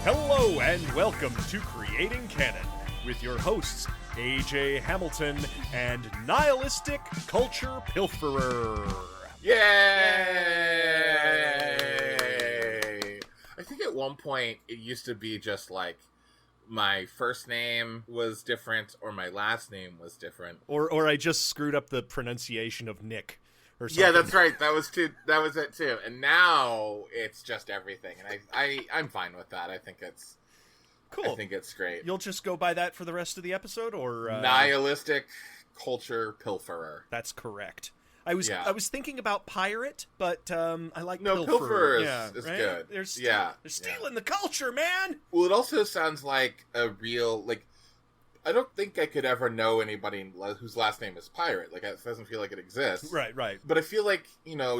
Hello and welcome to Creating Canon with your hosts AJ Hamilton and Nihilistic Culture Pilferer. Yay! I think at one point it used to be just like my first name was different or my last name was different. Or I just screwed up the pronunciation of Nick or something. Yeah, that's right. That was it too. And now it's just everything. And I'm fine with that. I think it's cool. I think it's great. You'll just go by that for the rest of the episode, or Nihilistic Culture Pilferer. That's correct. I was thinking about pirate, but I like pilferer is right? good. They're stealing the culture, man. Well, it also sounds like a real I don't think I could ever know anybody whose last name is Pirate. Like, it doesn't feel like it exists. Right. But I feel like,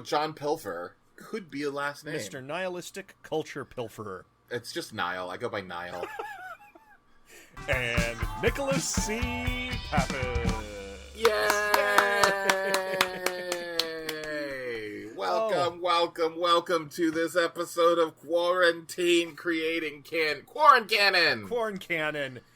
John Pilfer could be a last name. Mr. Nihilistic Culture Pilferer. It's just Nile. I go by Nile. And Nicholas C. Pappas. Yay! Welcome to this episode of Quarantine Creating Canon.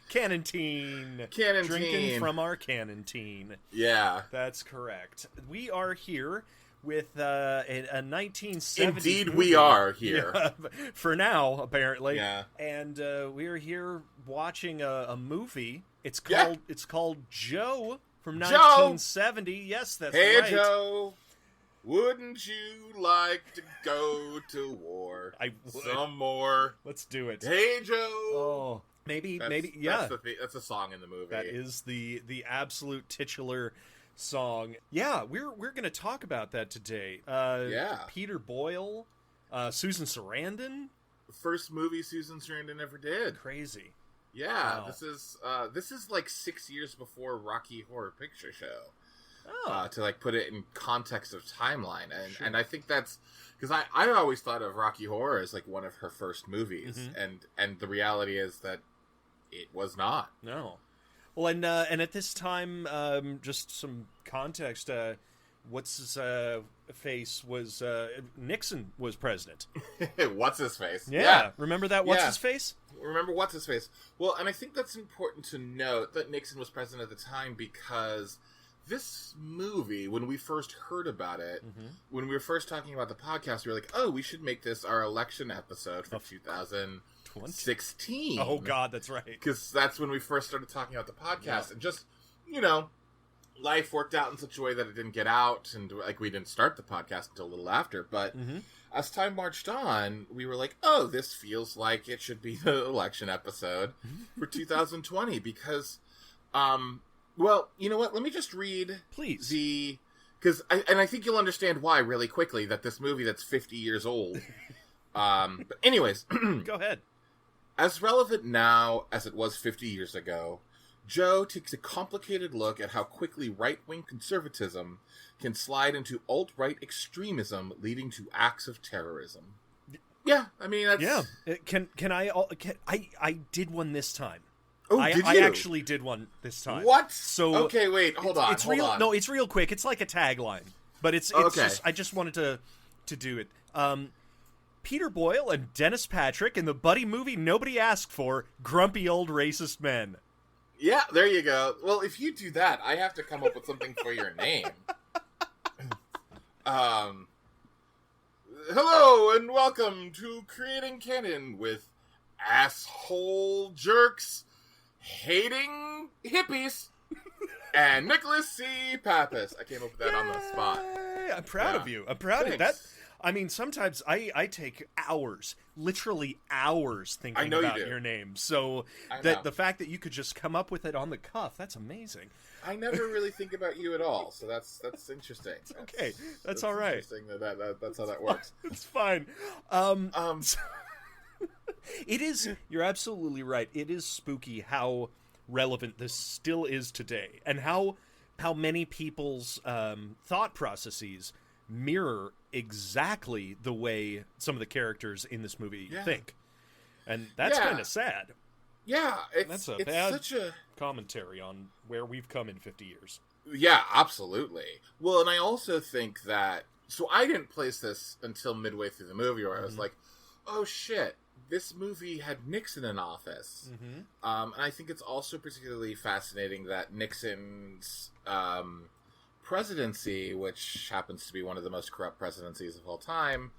Canantine. Drinking from our canantine. Yeah. That's correct. We are here with a 1970s Indeed, movie. we are here. Yeah, for now, apparently. Yeah. And we are here watching a movie. It's called Joe from 1970. Yes, that's right. Hey, Joe. Wouldn't you like to go to war? I would. Some more. Let's do it. Hey, Joe. Oh, maybe, yeah. That's a song in the movie. That is the absolute titular song. Yeah, we're going to talk about that today. Peter Boyle, Susan Sarandon. First movie Susan Sarandon ever did. Crazy. Yeah, wow. This is like 6 years before Rocky Horror Picture Show. Oh. To put it in context of timeline, Sure. And I think that's because I always thought of Rocky Horror as like one of her first movies, and the reality is that it was not. No. Well, and at this time, just some context. What's his face was Nixon was president. What's his face? Yeah. Remember that? What's his face? Remember what's his face? Well, and I think that's important to note that Nixon was president at the time because this movie, when we first heard about it, when we were first talking about the podcast, we were like, oh, we should make this our election episode for 2016. Oh, God, that's right. Because that's when we first started talking about the podcast. And just, life worked out in such a way that it didn't get out. And, we didn't start the podcast until a little after. But as time marched on, we were like, oh, this feels like it should be the election episode for 2020. Because, well, you know what? Let me just read Please. Because I think you'll understand why really quickly that this movie that's 50 years old. But anyways. Go ahead. As relevant now as it was 50 years ago, Joe takes a complicated look at how quickly right-wing conservatism can slide into alt-right extremism, leading to acts of terrorism. Yeah, I mean, that's... Yeah. I did one this time. Oh, did you? I actually did one this time. What? So okay, wait, hold on. No, it's real quick. It's like a tagline, but it's okay. just I just wanted to do it. Peter Boyle and Dennis Patrick in the buddy movie nobody asked for, Grumpy Old Racist Men. Yeah, there you go. Well, if you do that, I have to come up with something for your name. Hello and welcome to Creating Canon with asshole jerks hating hippies and Nicholas C. Pappas. I came up with that on the spot. I'm proud of you. I'm proud of that. I mean, sometimes I take hours, literally hours, thinking about your name. So that the fact that you could just come up with it on the cuff, that's amazing. I never really think about you at all, so that's interesting. Okay, that's all right. Interesting that's how that works. It's fine. It is. You're absolutely right. It is spooky how relevant this still is today, and how many people's thought processes mirror exactly the way some of the characters in this movie think, and that's kind of sad. Yeah, that's a bad commentary on where we've come in 50 years. Yeah, absolutely. Well, and I also think that. So I didn't place this until midway through the movie, where I was like, "Oh shit." this movie had Nixon in office. Mm-hmm. And I think it's also particularly fascinating that Nixon's presidency, which happens to be one of the most corrupt presidencies of all time,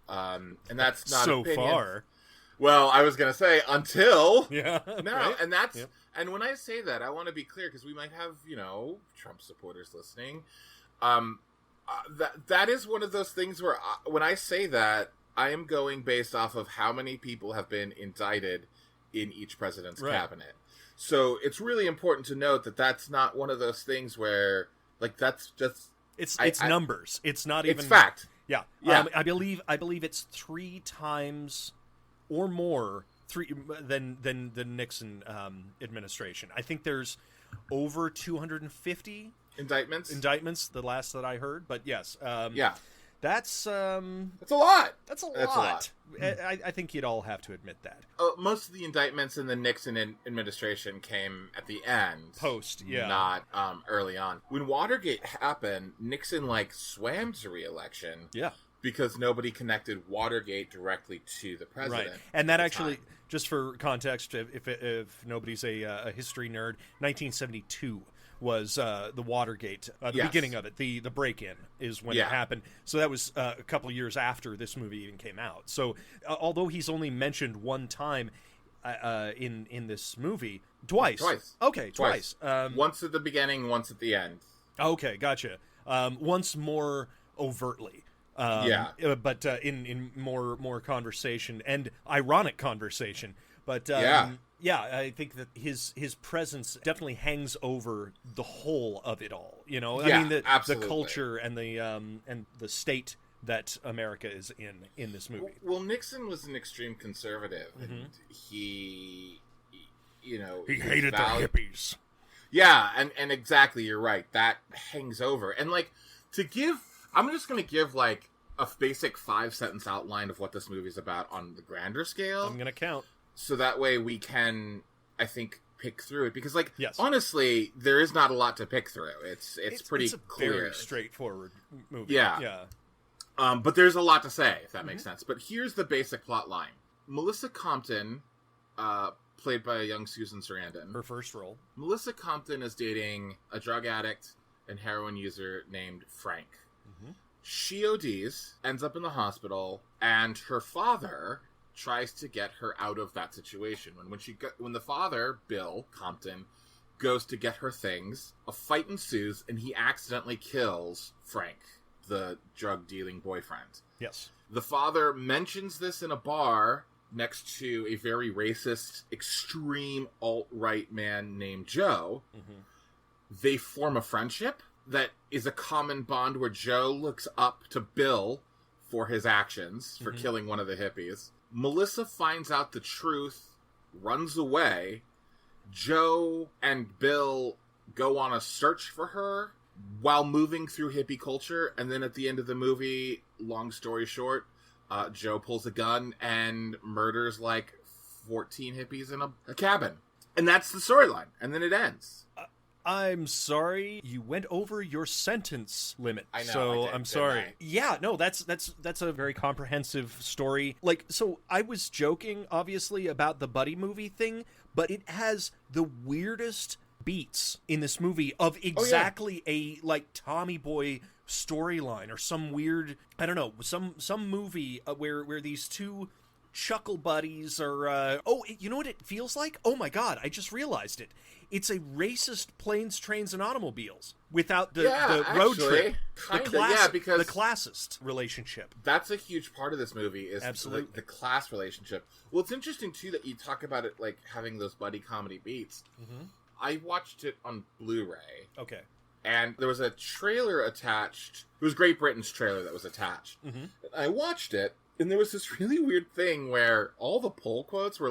and that's not so opinion. far. Well, I was going to say until no, right? and that's and when I say that, I want to be clear because we might have Trump supporters listening. That is one of those things where when I say that, I am going based off of how many people have been indicted in each president's cabinet. So it's really important to note that that's not one of those things where that's just it's numbers. It's not even it's fact. Yeah. I believe it's 3 times or more than the Nixon administration. I think there's over 250 indictments. The last that I heard, but yes. That's a lot. That's a lot. I think you'd all have to admit that. Most of the indictments in the Nixon administration came at the end, not early on. When Watergate happened, Nixon swam to re-election, because nobody connected Watergate directly to the president. Right, and that actually, just for context, if nobody's a history nerd, 1972. Was the Watergate, the beginning of it, the break-in is when it happened. So that was a couple of years after this movie even came out. So although he's only mentioned one time in this movie, twice. Okay, twice. Once at the beginning, once at the end. Okay, gotcha. Once more overtly. But in more conversation and ironic conversation. But I think that his presence definitely hangs over the whole of it all. I mean the culture and the state that America is in this movie. Well, Nixon was an extreme conservative, and he hated the hippies. Yeah, and exactly, you're right. That hangs over, and I'm just going to give a basic 5-sentence outline of what this movie is about on the grander scale. I'm going to count. So that way we can, I think, pick through it. Because, honestly, there is not a lot to pick through. It's pretty clear. Very straightforward movie. Yeah. But there's a lot to say, if that makes sense. But here's the basic plot line. Melissa Compton, played by a young Susan Sarandon. Her first role. Melissa Compton is dating a drug addict and heroin user named Frank. Mm-hmm. She ODs, ends up in the hospital, and her father tries to get her out of that situation. When the father, Bill Compton, goes to get her things, a fight ensues, and he accidentally kills Frank, the drug-dealing boyfriend. Yes. The father mentions this in a bar next to a very racist, extreme alt-right man named Joe. Mm-hmm. They form a friendship that is a common bond where Joe looks up to Bill for his actions, for killing one of the hippies. Melissa finds out the truth, runs away. Joe and Bill go on a search for her while moving through hippie culture. And then at the end of the movie, long story short, Joe pulls a gun and murders 14 hippies in a cabin. And that's the storyline. And then it ends. I'm sorry, you went over your sentence limit. I know. So I'm sorry. Yeah, no, that's a very comprehensive story. So I was joking, obviously, about the buddy movie thing, but it has the weirdest beats in this movie of exactly a Tommy Boy storyline or some weird, I don't know, some movie where these two chuckle buddies are. You know what it feels like? Oh my god, I just realized it. It's a racist planes, trains, and automobiles without the road trip. Because the classist relationship. That's a huge part of this movie is the class relationship. Well, it's interesting too that you talk about it having those buddy comedy beats. Mm-hmm. I watched it on Blu-ray. Okay. And there was a trailer attached. It was Great Britain's trailer that was attached. Mm-hmm. I watched it, and there was this really weird thing where all the pull quotes were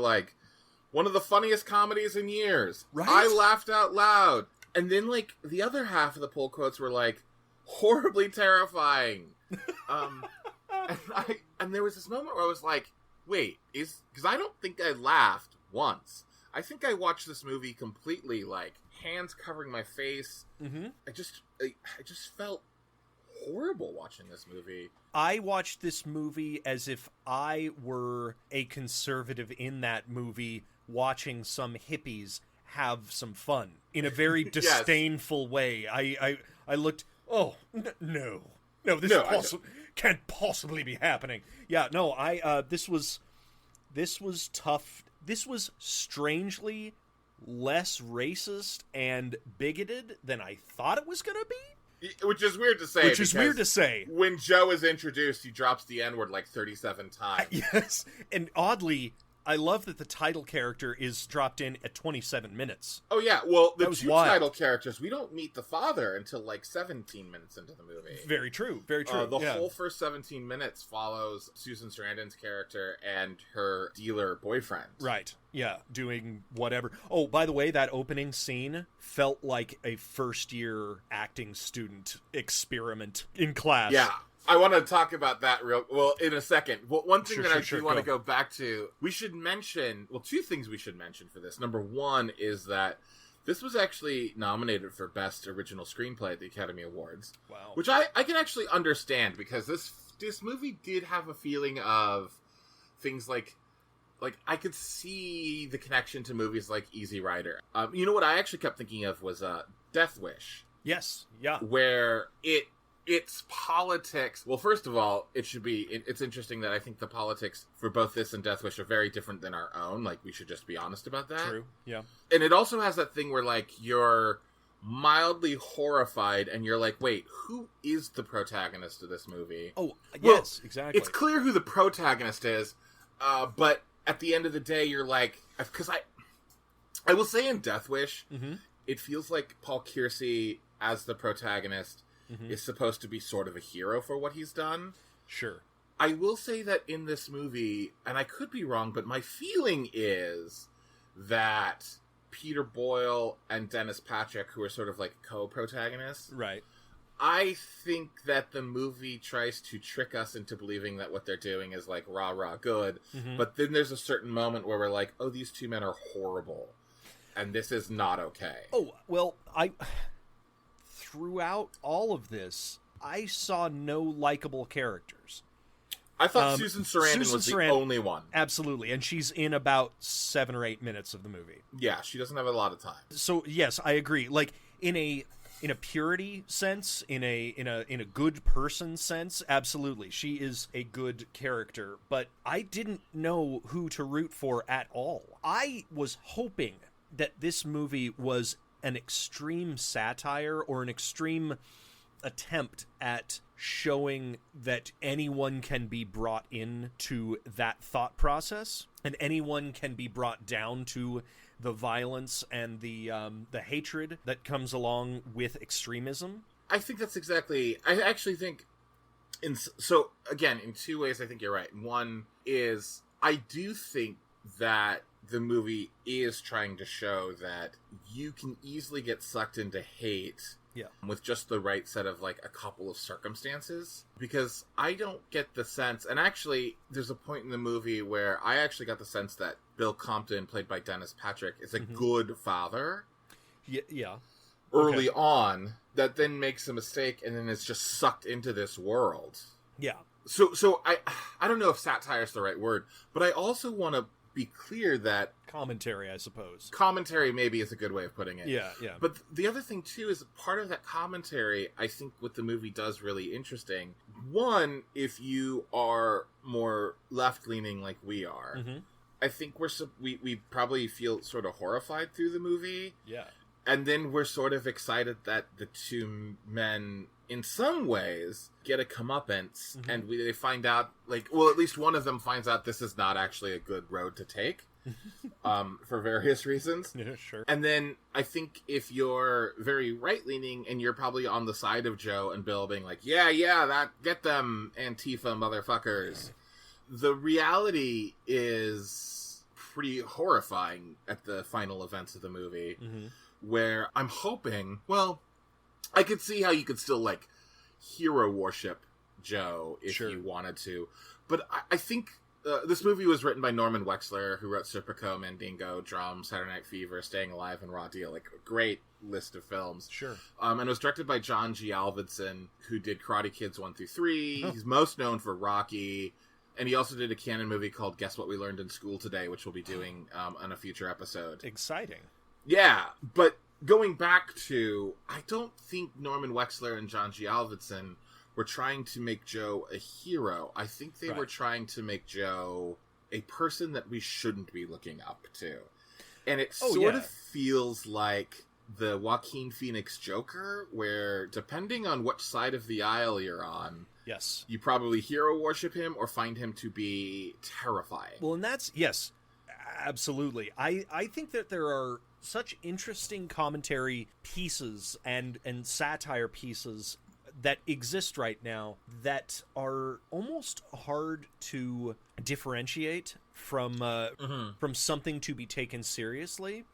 one of the funniest comedies in years. Right? I laughed out loud. And then, the other half of the pull quotes were, horribly terrifying. And there was this moment where I was wait, because I don't think I laughed once. I think I watched this movie completely, hands covering my face. Mm-hmm. I just felt horrible watching this movie. I watched this movie as if I were a conservative in that movie watching some hippies have some fun in a very disdainful way. I looked, no, this can't possibly be happening. Yeah, no, this was tough. This was strangely less racist and bigoted than I thought it was going to be. Which is weird to say. When Joe is introduced, he drops the N-word like 37 times. Yes, and oddly, I love that the title character is dropped in at 27 minutes. Oh, yeah. Well, the two title characters, we don't meet the father until like 17 minutes into the movie. Very true. Very true. The whole first 17 minutes follows Susan Sarandon's character and her dealer boyfriend. Right. Yeah. Doing whatever. Oh, by the way, that opening scene felt like a first-year acting student experiment in class. Yeah. I want to talk about that in a second. Well, one thing that I do want to go back to, we should mention, two things we should mention for this. Number one is that this was actually nominated for Best Original Screenplay at the Academy Awards. Wow. Which I can actually understand, because this movie did have a feeling of things like I could see the connection to movies like Easy Rider. You know what I actually kept thinking of was Death Wish. Yes. Yeah. Where its politics. Well, first of all, it's interesting that I think the politics for both this and Death Wish are very different than our own. Like, we should just be honest about that. True, yeah. And it also has that thing where, like, you're mildly horrified and you're like, wait, who is the protagonist of this movie? Oh, yes, exactly. It's clear who the protagonist is, but at the end of the day, you're like, because I will say in Death Wish, it feels like Paul Kersey as the protagonist is supposed to be sort of a hero for what he's done. Sure. I will say that in this movie, and I could be wrong, but my feeling is that Peter Boyle and Dennis Patrick, who are sort of like co-protagonists, right? I think that the movie tries to trick us into believing that what they're doing is like rah good, but then there's a certain moment where we're like, oh, these two men are horrible, and this is not okay. Oh, well, throughout all of this, I saw no likable characters. I thought Susan Sarandon was the only one. Absolutely, and she's in about 7 or 8 minutes of the movie. Yeah, she doesn't have a lot of time. So yes, I agree. Like in a purity sense, in a good person sense, absolutely, she is a good character. But I didn't know who to root for at all. I was hoping that this movie was an extreme satire or an extreme attempt at showing that anyone can be brought into that thought process and anyone can be brought down to the violence and the hatred that comes along with extremism. I think that's exactly. I actually think, so again, in two ways, I think you're right. One is I do think that the movie is trying to show that you can easily get sucked into hate with just the right set of like a couple of circumstances, because I don't get the sense, and actually there's a point in the movie where I actually got the sense that Bill Compton, played by Dennis Patrick, is a good father. Yeah. Early on, that then makes a mistake and then is just sucked into this world. Yeah. So I don't know if satire is the right word, but I also want to be clear that commentary, I suppose. Commentary maybe is a good way of putting it. Yeah. But the other thing too is part of that commentary, I think what the movie does really interesting. One, if you are more left-leaning like we are, I think we probably feel sort of horrified through the movie. Yeah. And then we're sort of excited that the two men, in some ways, get a comeuppance, and they find out, like, well, at least one of them finds out this is not actually a good road to take, for various reasons. Yeah, sure. And then I think if you're very right-leaning and you're probably on the side of Joe and Bill being like, get them, Antifa motherfuckers, the reality is pretty horrifying at the final events of the movie. Where I'm hoping, well, I could see how you could still, like, hero worship Joe if you wanted to. But I think this movie was written by Norman Wexler, who wrote Serpico, Mandingo, Drum, Saturday Night Fever, Staying Alive, and Raw Deal. Like, a great list of films. Sure. And it was directed by John G. Alvidson, who did Karate Kids 1 through 3. Oh. He's most known for Rocky. And he also did a canon movie called Guess What We Learned in School Today, which we'll be doing on a future episode. Exciting. Yeah, but going back to, I don't think Norman Wexler and John G. Alvidson were trying to make Joe a hero. I think they were trying to make Joe a person that we shouldn't be looking up to. And it sort of feels like the Joaquin Phoenix Joker, where depending on which side of the aisle you're on, yes, you probably hero worship him or find him to be terrifying. Well, and that's, yes, absolutely. I think that there are such interesting commentary pieces and satire pieces that exist right now that are almost hard to differentiate from something to be taken seriously.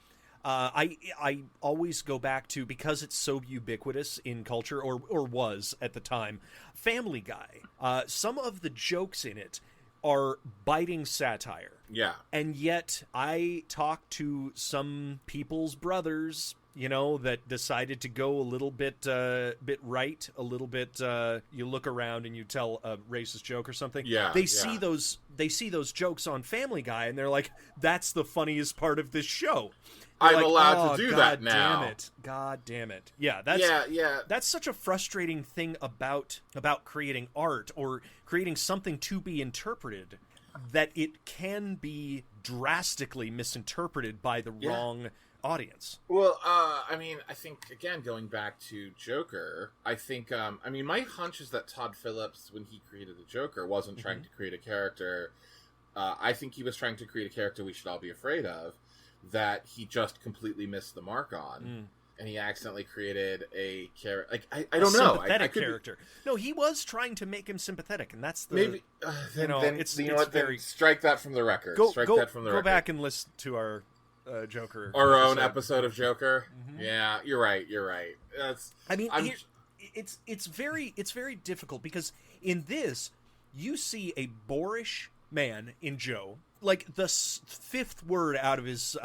I always go back to, because it's so ubiquitous in culture, or was at the time, Family Guy. Some of the jokes in it are biting satire. Yeah. And yet I talk to some people's brothers, you know, that decided to go a little bit right, a little bit, you look around and you tell a racist joke or something. Yeah. They see those jokes on Family Guy and they're like, that's the funniest part of this show. I'm allowed to do that now. God damn it. Yeah, that's such a frustrating thing about creating art or creating something to be interpreted, that it can be drastically misinterpreted by the wrong audience. Well, I mean, I think, again, going back to Joker, I think, my hunch is that Todd Phillips, when he created the Joker, wasn't trying to create a character. I think he was trying to create a character we should all be afraid of, that he just completely missed the mark on, and he accidentally created a character. Like, I don't know, sympathetic character. No, he was trying to make him sympathetic, and that's the maybe. Then strike that from the record. Go back and listen to our Joker, our own episode of Joker. Yeah, you're right. It's very difficult, because in this you see a boorish man in Joe. Like, the fifth word out of his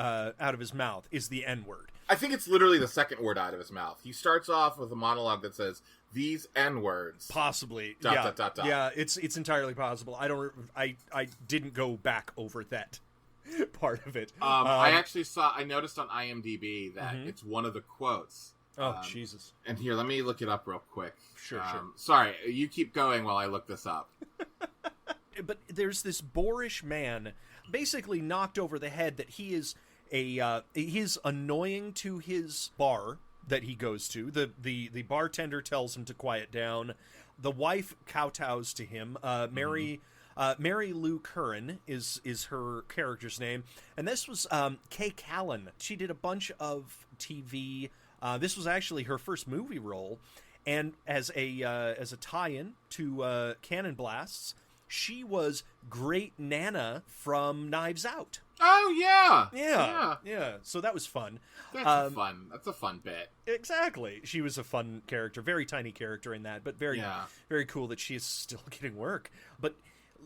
mouth is the N-word. I think it's literally the second word out of his mouth. He starts off with a monologue that says, "These N-words." Possibly. Dot. Yeah, it's entirely possible. I didn't go back over that part of it. I noticed on IMDb that it's one of the quotes. Oh, Jesus. And here, let me look it up real quick. Sure. Sorry, you keep going while I look this up. But there's this boorish man, basically knocked over the head, that he is he's annoying to his bar that he goes to. The bartender tells him to quiet down. The wife kowtows to him. Mary Lou Curran is her character's name, and this was Kay Callan. She did a bunch of TV. This was actually her first movie role, and as a tie-in to Cannon Blasts, she was Great Nana from Knives Out. Oh, yeah. Yeah. So that was fun. That's a fun bit. Exactly. She was a fun character, very tiny character in that, but very cool that she is still getting work. But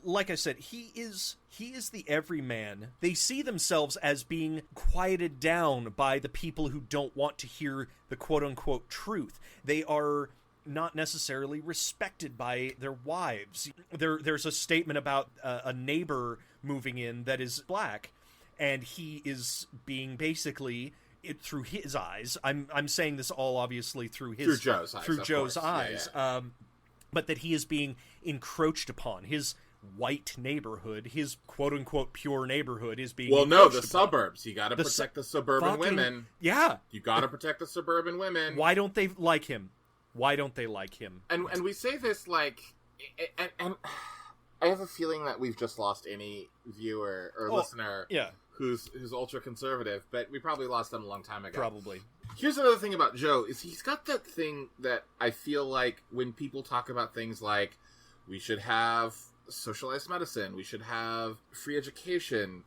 like I said, he is the everyman. They see themselves as being quieted down by the people who don't want to hear the quote-unquote truth. They are not necessarily respected by their wives. There's a statement about a neighbor moving in that is black, and he is being basically, through his eyes. I'm saying this all obviously through Joe's eyes. Yeah. But that he is being encroached upon. His white neighborhood, his quote-unquote pure neighborhood, is being the suburbs. You gotta protect the suburban women. Yeah. You gotta protect the suburban women. Why don't they like him? And we say this like, and I have a feeling that we've just lost any viewer or listener who's ultra conservative, but we probably lost them a long time ago. Probably. Here's another thing about Joe, is he's got that thing that I feel like when people talk about things like, we should have socialized medicine. We should have free education,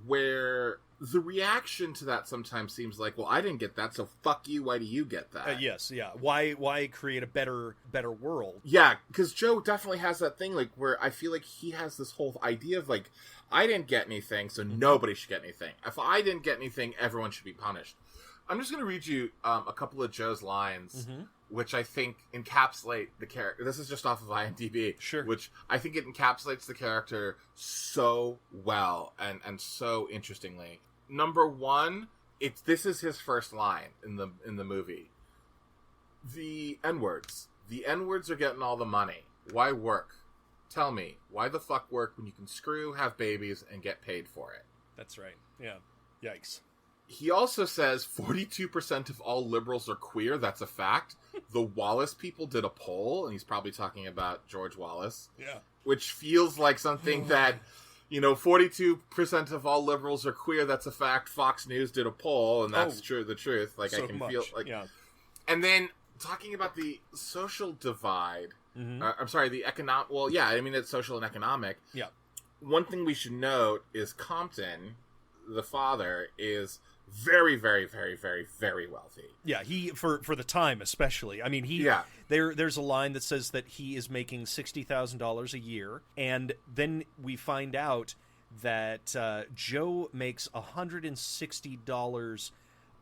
where the reaction to that sometimes seems like, well, I didn't get that, so fuck you. Why do you get that? Yes, yeah. Why create a better world? Yeah, because Joe definitely has that thing, like, where I feel like he has this whole idea of, like, I didn't get anything, so nobody should get anything. If I didn't get anything, everyone should be punished. I'm just going to read you a couple of Joe's lines, which I think encapsulate the character. This is just off of IMDb. Sure. Which I think it encapsulates the character so well and so interestingly. Number one, this is his first line in the movie. The N-words. The N-words are getting all the money. Why work? Tell me, why the fuck work when you can screw, have babies, and get paid for it? That's right. Yeah. Yikes. He also says 42% of all liberals are queer. That's a fact. The Wallace people did a poll, and he's probably talking about George Wallace. Yeah. Which feels like something that, 42% of all liberals are queer. That's a fact. Fox News did a poll, and that's true. The truth. Like, so I can much. feel like, yeah. And then talking about the social divide. I'm sorry, the economic. Well, yeah, I mean it's social and economic. Yeah. One thing we should note is Compton, the father, is very, very, very, very, very wealthy. Yeah, he for the time especially. I mean, there's a line that says that he is making $60,000 a year, and then we find out that Joe makes $160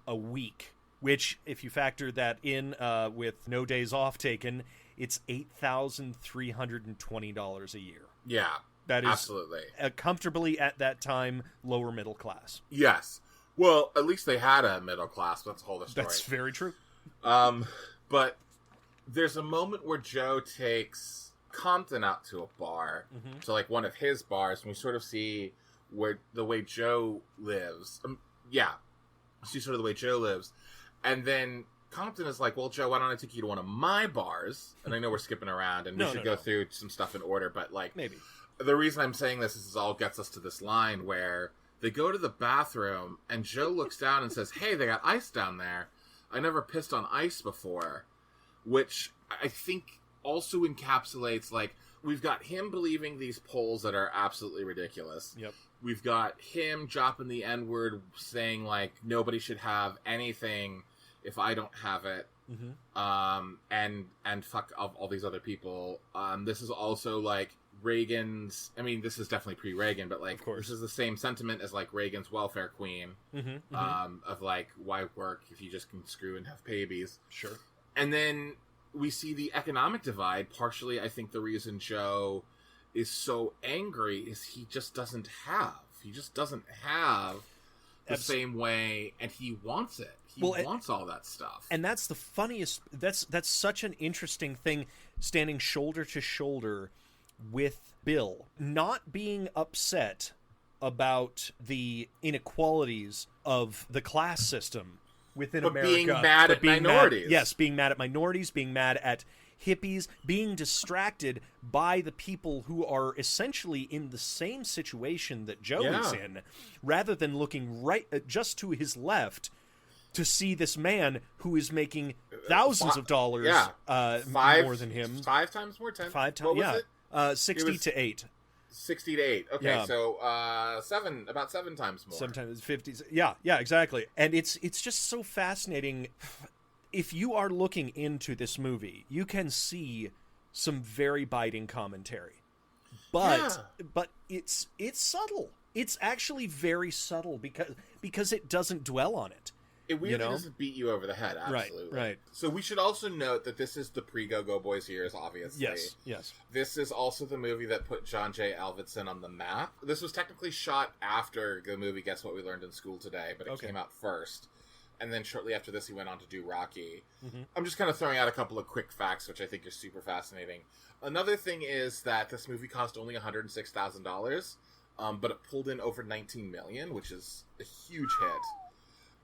a week, which, if you factor that in with no days off taken, it's $8,320 a year. Yeah, that is absolutely comfortably at that time lower middle class. Yes. Well, at least they had a middle class. Let's hold the story. That's very true. But there's a moment where Joe takes Compton out to a bar, to like one of his bars, and we sort of see the way Joe lives. See sort of the way Joe lives, and then Compton is like, "Well, Joe, why don't I take you to one of my bars?" And I know we're skipping around, and we should go through some stuff in order, but like maybe the reason I'm saying this is this all gets us to this line where they go to the bathroom, and Joe looks down and says, "Hey, they got ice down there. I never pissed on ice before," which I think also encapsulates, like, we've got him believing these polls that are absolutely ridiculous. Yep. We've got him dropping the N-word, saying, like, nobody should have anything if I don't have it. And fuck all these other people. This is also, like, Reagan's, I mean, this is definitely pre-Reagan, but, like, this is the same sentiment as, like, Reagan's welfare queen, of, like, why work if you just can screw and have babies? Sure. And then we see the economic divide. Partially, I think the reason Joe is so angry is he just doesn't have the same way, and he wants it. He wants all that stuff. And that's the funniest, that's such an interesting thing, standing shoulder to shoulder with Bill, not being upset about the inequalities of the class system within America. Being mad at minorities. Being mad at minorities, being mad at hippies, being distracted by the people who are essentially in the same situation that Joe is in, rather than looking right just to his left to see this man who is making thousands of dollars more than him. 5 times more? 10? 5 times, yeah. 60 to 8. 60 to 8. Okay, yeah. So about 7 times more. Sometimes 50. Yeah, exactly. And it's just so fascinating. If you are looking into this movie, you can see some very biting commentary. But it's subtle. It's actually very subtle because it doesn't dwell on it. It really doesn't beat you over the head, absolutely. Right. So we should also note that this is the pre-Go-Go Boys years, obviously. Yes. This is also the movie that put John J. Avildsen on the map. This was technically shot after the movie Guess What We Learned in School Today, but it came out first. And then shortly after this, he went on to do Rocky. I'm just kind of throwing out a couple of quick facts, which I think are super fascinating. Another thing is that this movie cost only $106,000, but it pulled in over $19 million, which is a huge hit.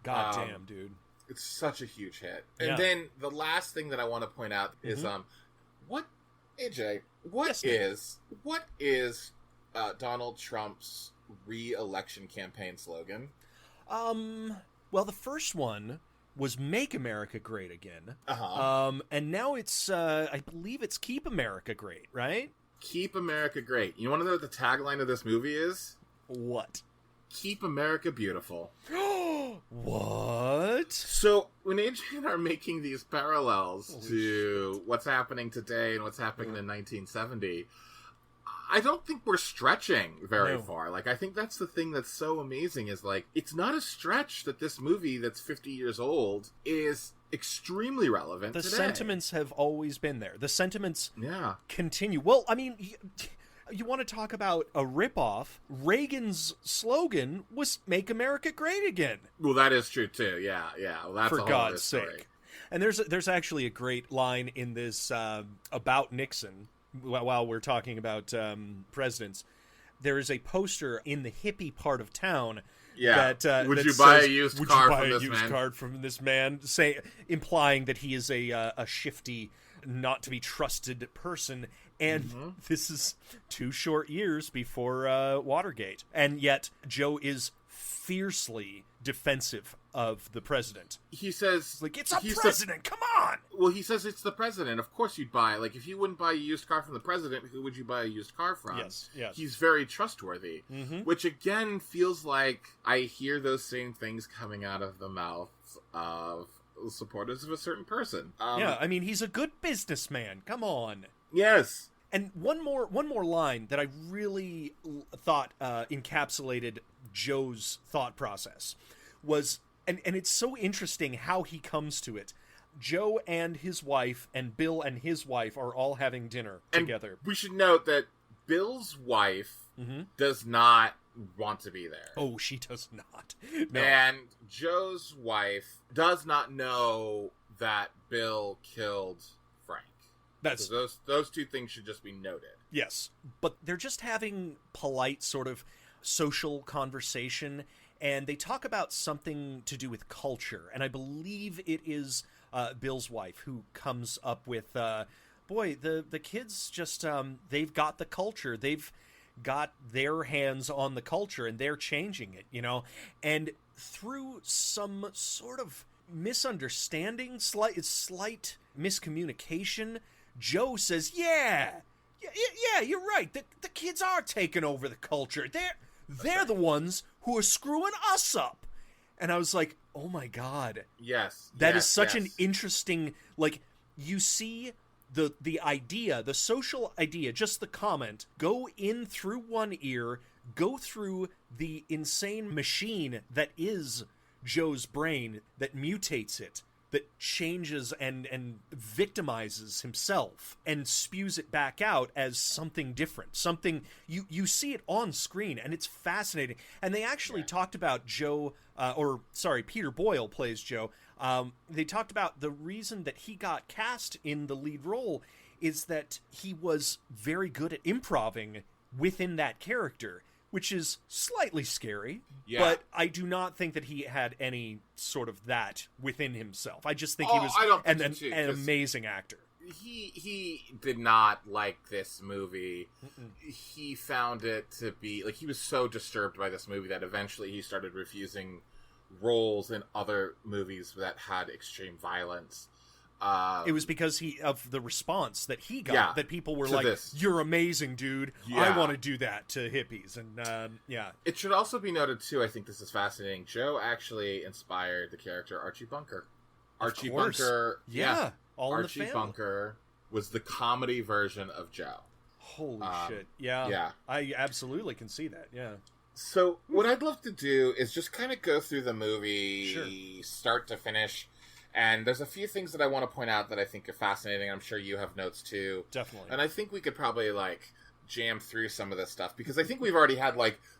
God damn, dude. It's such a huge hit. And then the last thing that I want to point out is, AJ, what is Donald Trump's re-election campaign slogan? Well, the first one was Make America Great Again. And now it's, I believe it's Keep America Great, right? Keep America Great. You want to know what the tagline of this movie is? What? Keep America Beautiful. What? So, when Adrian are making these parallels to what's happening today and what's happening in 1970, I don't think we're stretching very far. Like, I think that's the thing that's so amazing is, like, it's not a stretch that this movie that's 50 years old is extremely relevant The today. sentiments have always been there. The sentiments Yeah. continue. Well, I mean, you want to talk about a ripoff? Reagan's slogan was "Make America Great Again." Well, that is true, too. Yeah, yeah. Well, that's For a whole God's other story. sake. And there's actually a great line in this about Nixon, while we're talking about presidents. There is a poster in the hippie part of town. Yeah. That, would that you says, buy a used would car you buy from a this used man? card from this man? Implying that he is a shifty, not to be trusted person. And this is 2 short years before Watergate. And yet Joe is fiercely defensive of the president. He says... Like, it's a president, come on! Well, he says it's the president. Of course you'd buy. Like, if you wouldn't buy a used car from the president, who would you buy a used car from? Yes. He's very trustworthy. Which, again, feels like I hear those same things coming out of the mouths of supporters of a certain person. Yeah, I mean, he's a good businessman. Come on. Yes. And one more line that I really thought encapsulated Joe's thought process was, and it's so interesting how he comes to it. Joe and his wife and Bill and his wife are all having dinner together. We should note that Bill's wife does not want to be there. Oh, she does not. No. And Joe's wife does not know that Bill killed Frank. That's So those two things should just be noted. Yes, but they're just having polite sort of social conversation, and they talk about something to do with culture, and I believe it is Bill's wife who comes up with, boy, the kids just, they've got the culture, they've got their hands on the culture, and they're changing it, you know, and through some sort of misunderstanding, slight miscommunication, Joe says, yeah, you're right. The kids are taking over the culture. They're the ones who are screwing us up. And I was like, oh my God. Yes. That is such an interesting, like, you see the idea, the social idea, just the comment, go in through one ear, go through the insane machine that is Joe's brain, that mutates it, that changes and victimizes himself and spews it back out as something different, something you see it on screen, and it's fascinating. And they actually talked about Peter Boyle plays Joe. They talked about the reason that he got cast in the lead role is that he was very good at improving within that character, which is slightly scary, but I do not think that he had any sort of that within himself. I just think he was an amazing actor. He did not like this movie. He found it to be, like, he was so disturbed by this movie that eventually he started refusing roles in other movies that had extreme violence. It was because of the response that he got, that people were like, you're amazing, dude. I want to do that to hippies. And It should also be noted, too, I think this is fascinating, Joe actually inspired the character Archie Bunker. Archie Bunker. Yeah. All Archie in the family. Bunker was the comedy version of Joe. Holy shit. Yeah. I absolutely can see that. Yeah. So what I'd love to do is just kind of go through the movie start to finish. And there's a few things that I want to point out that I think are fascinating. I'm sure you have notes too. Definitely. And I think we could probably jam through some of this stuff because I think we've already had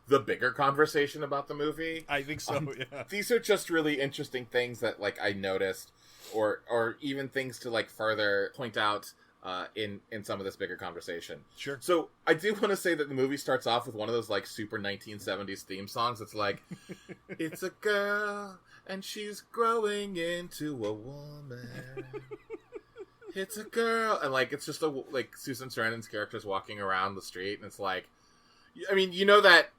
the bigger conversation about the movie. I think so. Yeah. These are just really interesting things that I noticed, or even things to further point out in some of this bigger conversation. Sure. So I do want to say that the movie starts off with one of those super 1970s theme songs. It's like, it's a girl and she's growing into a woman. It's a girl, and it's just Susan Sarandon's character's walking around the street, and it's I mean, you know that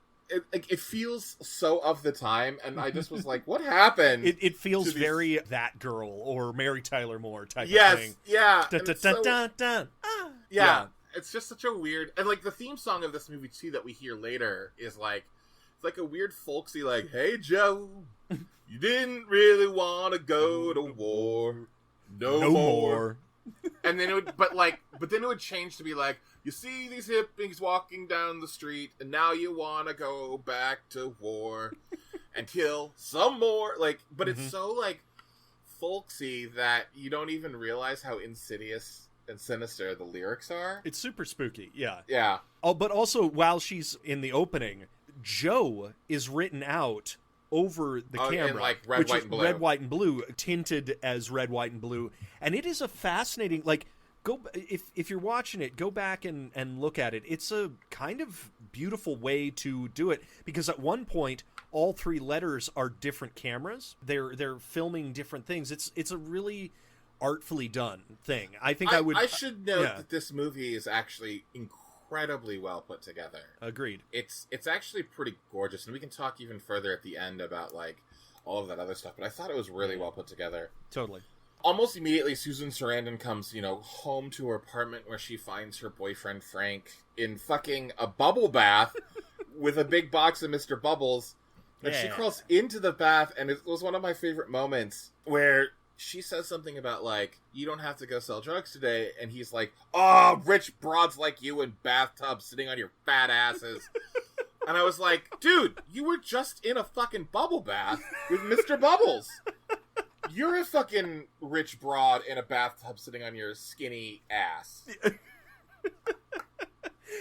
it feels so of the time, and I just was like, what happened? It feels very That Girl or Mary Tyler Moore type of thing. Yeah. Dun, dun, dun, dun, dun. Yeah. it's just such a weird, and like the theme song of this movie too that we hear later is like, it's like a weird folksy like, hey Joe, you didn't really want to go to war no more. And then but then it would change to be like, you see these hippies walking down the street, and now you want to go back to war and kill some more. Like, but it's so like folksy that you don't even realize how insidious and sinister the lyrics are. It's super spooky, yeah. Yeah. Oh, but also while she's in the opening, Joe is written out over the camera, in like red, which white, is and blue. red, white, and blue, tinted as red, white, and blue, and it is a fascinating. Like, if you're watching it, go back and look at it. It's a kind of beautiful way to do it, because at one point all three letters are different cameras. They're filming different things. It's a really artfully done thing. I think I should note that this movie is actually incredibly well put together. Agreed. It's actually pretty gorgeous, and we can talk even further at the end about like all of that other stuff, but I thought it was really well put together. Totally. Almost immediately, Susan Sarandon comes, home to her apartment where she finds her boyfriend Frank in fucking a bubble bath with a big box of Mr. Bubbles. And she crawls into the bath, and it was one of my favorite moments where she says something about, like, you don't have to go sell drugs today. And he's like, oh, rich broads like you in bathtubs sitting on your fat asses. And I was like, dude, you were just in a fucking bubble bath with Mr. Bubbles. You're a fucking rich broad in a bathtub sitting on your skinny ass.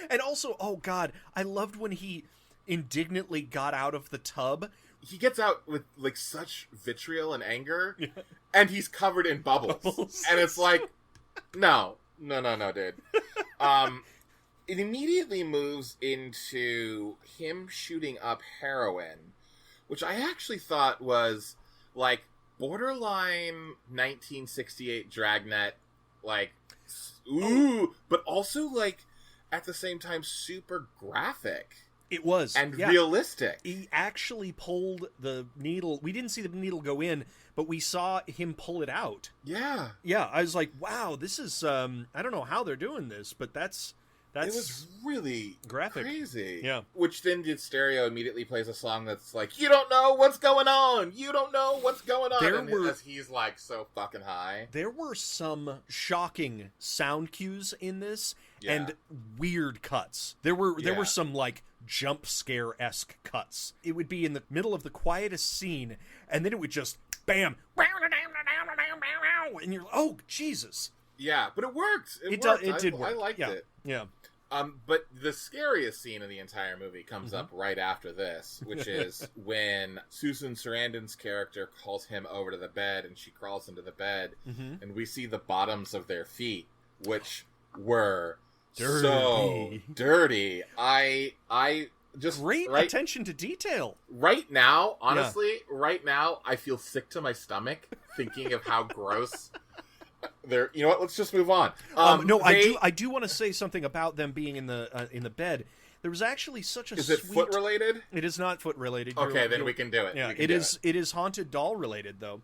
And also, oh god, I loved when he indignantly got out of the tub. He gets out with like such vitriol and anger, and he's covered in bubbles. And it's like, no, dude. It immediately moves into him shooting up heroin, which I actually thought was like borderline 1968 Dragnet, like, ooh, but also like at the same time super graphic. It was. And realistic. He actually pulled the needle. We didn't see the needle go in, but we saw him pull it out. Yeah. Yeah, I was like, wow, this is, I don't know how they're doing this, but that's it was really graphic. Crazy. Yeah. Which then did stereo immediately plays a song that's like, you don't know what's going on. You don't know what's going on. As he's like so fucking high. There were some shocking sound cues in this and weird cuts. There were some like jump scare-esque cuts. It would be in the middle of the quietest scene, and then it would just bam, and you're like, oh Jesus. Yeah, but it worked. It did work. I liked it. Yeah. But the scariest scene of the entire movie comes up right after this, which is when Susan Sarandon's character calls him over to the bed, and she crawls into the bed, and we see the bottoms of their feet, which were dirty. So dirty. I just great attention to detail. Right now, honestly, right now, I feel sick to my stomach thinking of how gross. There, you know what? Let's just move on. I do want to say something about them being in the bed. There was actually such a. Is it foot related? It is not foot related. Okay, then we can do it. Yeah, it is. It is haunted doll related though.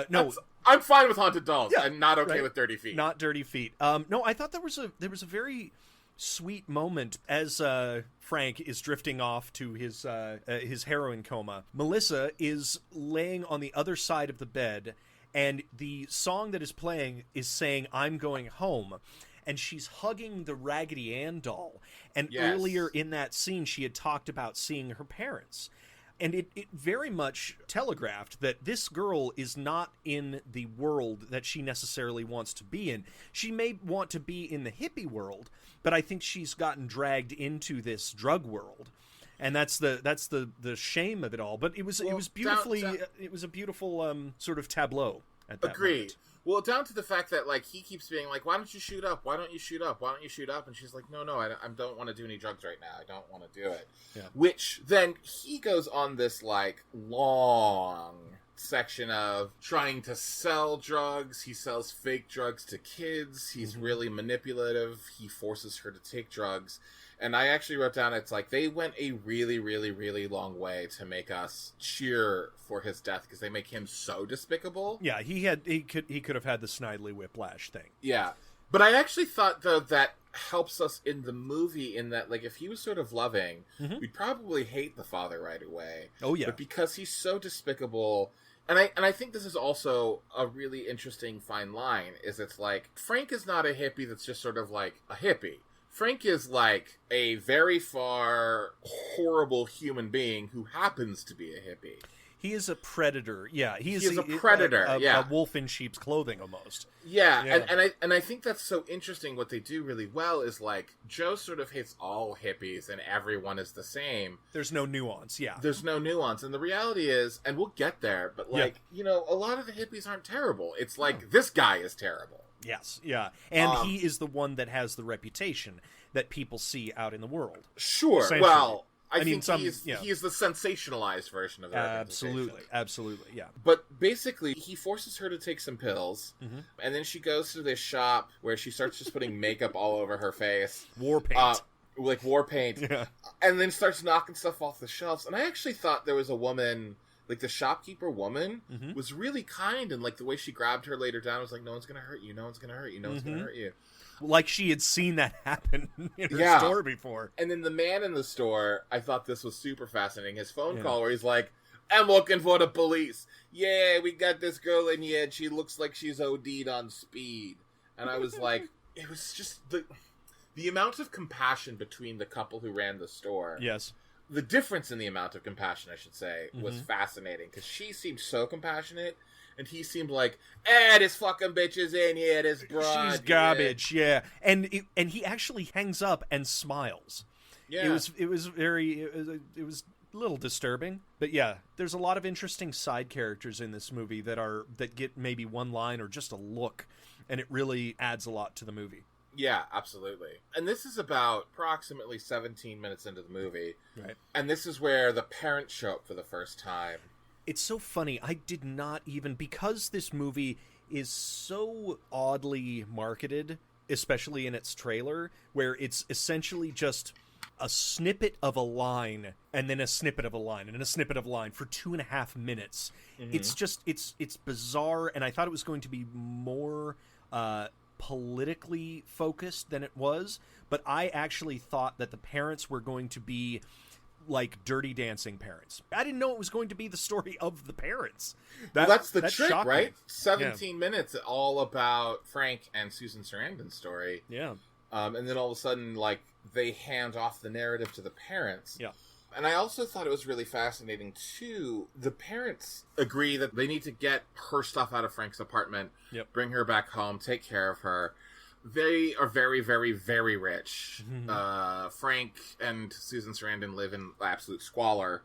No, I'm fine with haunted dolls. Yeah, I'm not okay with dirty feet. Not dirty feet. No, I thought there was a very sweet moment as Frank is drifting off to his heroin coma. Melissa is laying on the other side of the bed. And the song that is playing is saying, I'm going home. And she's hugging the Raggedy Ann doll. And earlier in that scene, she had talked about seeing her parents. And it very much telegraphed that this girl is not in the world that she necessarily wants to be in. She may want to be in the hippie world, but I think she's gotten dragged into this drug world. And that's the shame of it all. But it was beautifully it was a beautiful sort of tableau at that moment. Well, down to the fact that like he keeps being like, why don't you shoot up? Why don't you shoot up? Why don't you shoot up? And she's like, no, I don't want to do any drugs right now. I don't want to do it. Yeah. Which then he goes on this like long section of trying to sell drugs. He sells fake drugs to kids. He's really manipulative. He forces her to take drugs. And I actually wrote down, it's like they went a really, really, really long way to make us cheer for his death because they make him so despicable. Yeah, he could have had the Snidely Whiplash thing. Yeah. But I actually thought, though, that helps us in the movie in that, like, if he was sort of loving, we'd probably hate the father right away. Oh, yeah. But because he's so despicable... And I think this is also a really interesting fine line, is it's like, Frank is not a hippie that's just sort of like a hippie. Frank is like a very far horrible human being who happens to be a hippie. He is a predator. Yeah, he is a predator. A wolf in sheep's clothing, almost. Yeah, yeah. And I think that's so interesting. What they do really well is, like, Joe sort of hates all hippies and everyone is the same. There's no nuance. Yeah, there's no nuance, and the reality is, and we'll get there, but like you know, a lot of the hippies aren't terrible. It's like this guy is terrible. Yes, yeah, and he is the one that has the reputation that people see out in the world. Sure. Well, I mean, think he's the sensationalized version of that. Absolutely, yeah. But basically, he forces her to take some pills, and then she goes to this shop where she starts just putting makeup all over her face. War paint. Like war paint. Yeah. And then starts knocking stuff off the shelves. And I actually thought there was a woman, like the shopkeeper woman, was really kind, and like the way she grabbed her later down was like, no one's going to hurt you, no one's going to hurt you, no one's going to hurt you. Like she had seen that happen in her store before. And then the man in the store, I thought this was super fascinating. His phone call where he's like, I'm looking for the police. Yeah, we got this girl in here and she looks like she's OD'd on speed. And I was like, it was just the amount of compassion between the couple who ran the store. Yes. The difference in the amount of compassion, I should say, was fascinating. Because she seemed so compassionate. And he seemed like, this fucking bitch is in here, this broad. She's garbage, yeah. And he actually hangs up and smiles. Yeah. It was a little disturbing. But yeah, there's a lot of interesting side characters in this movie that get maybe one line or just a look. And it really adds a lot to the movie. Yeah, absolutely. And this is about approximately 17 minutes into the movie. Right. And this is where the parents show up for the first time. It's so funny. I did not even, because this movie is so oddly marketed, especially in its trailer, where it's essentially just a snippet of a line and then a snippet of a line and then a snippet of a line for 2.5 minutes. It's just, it's bizarre. And I thought it was going to be more politically focused than it was. But I actually thought that the parents were going to be like Dirty Dancing parents. I didn't know it was going to be the story of the parents. That's the trick, right? 17 minutes all about Frank and Susan Sarandon's story. Yeah. And then all of a sudden, like, they hand off the narrative to the parents. Yeah. And I also thought it was really fascinating, too. The parents agree that they need to get her stuff out of Frank's apartment, bring her back home, take care of her. They are very, very, very rich. Frank and Susan Sarandon live in absolute squalor.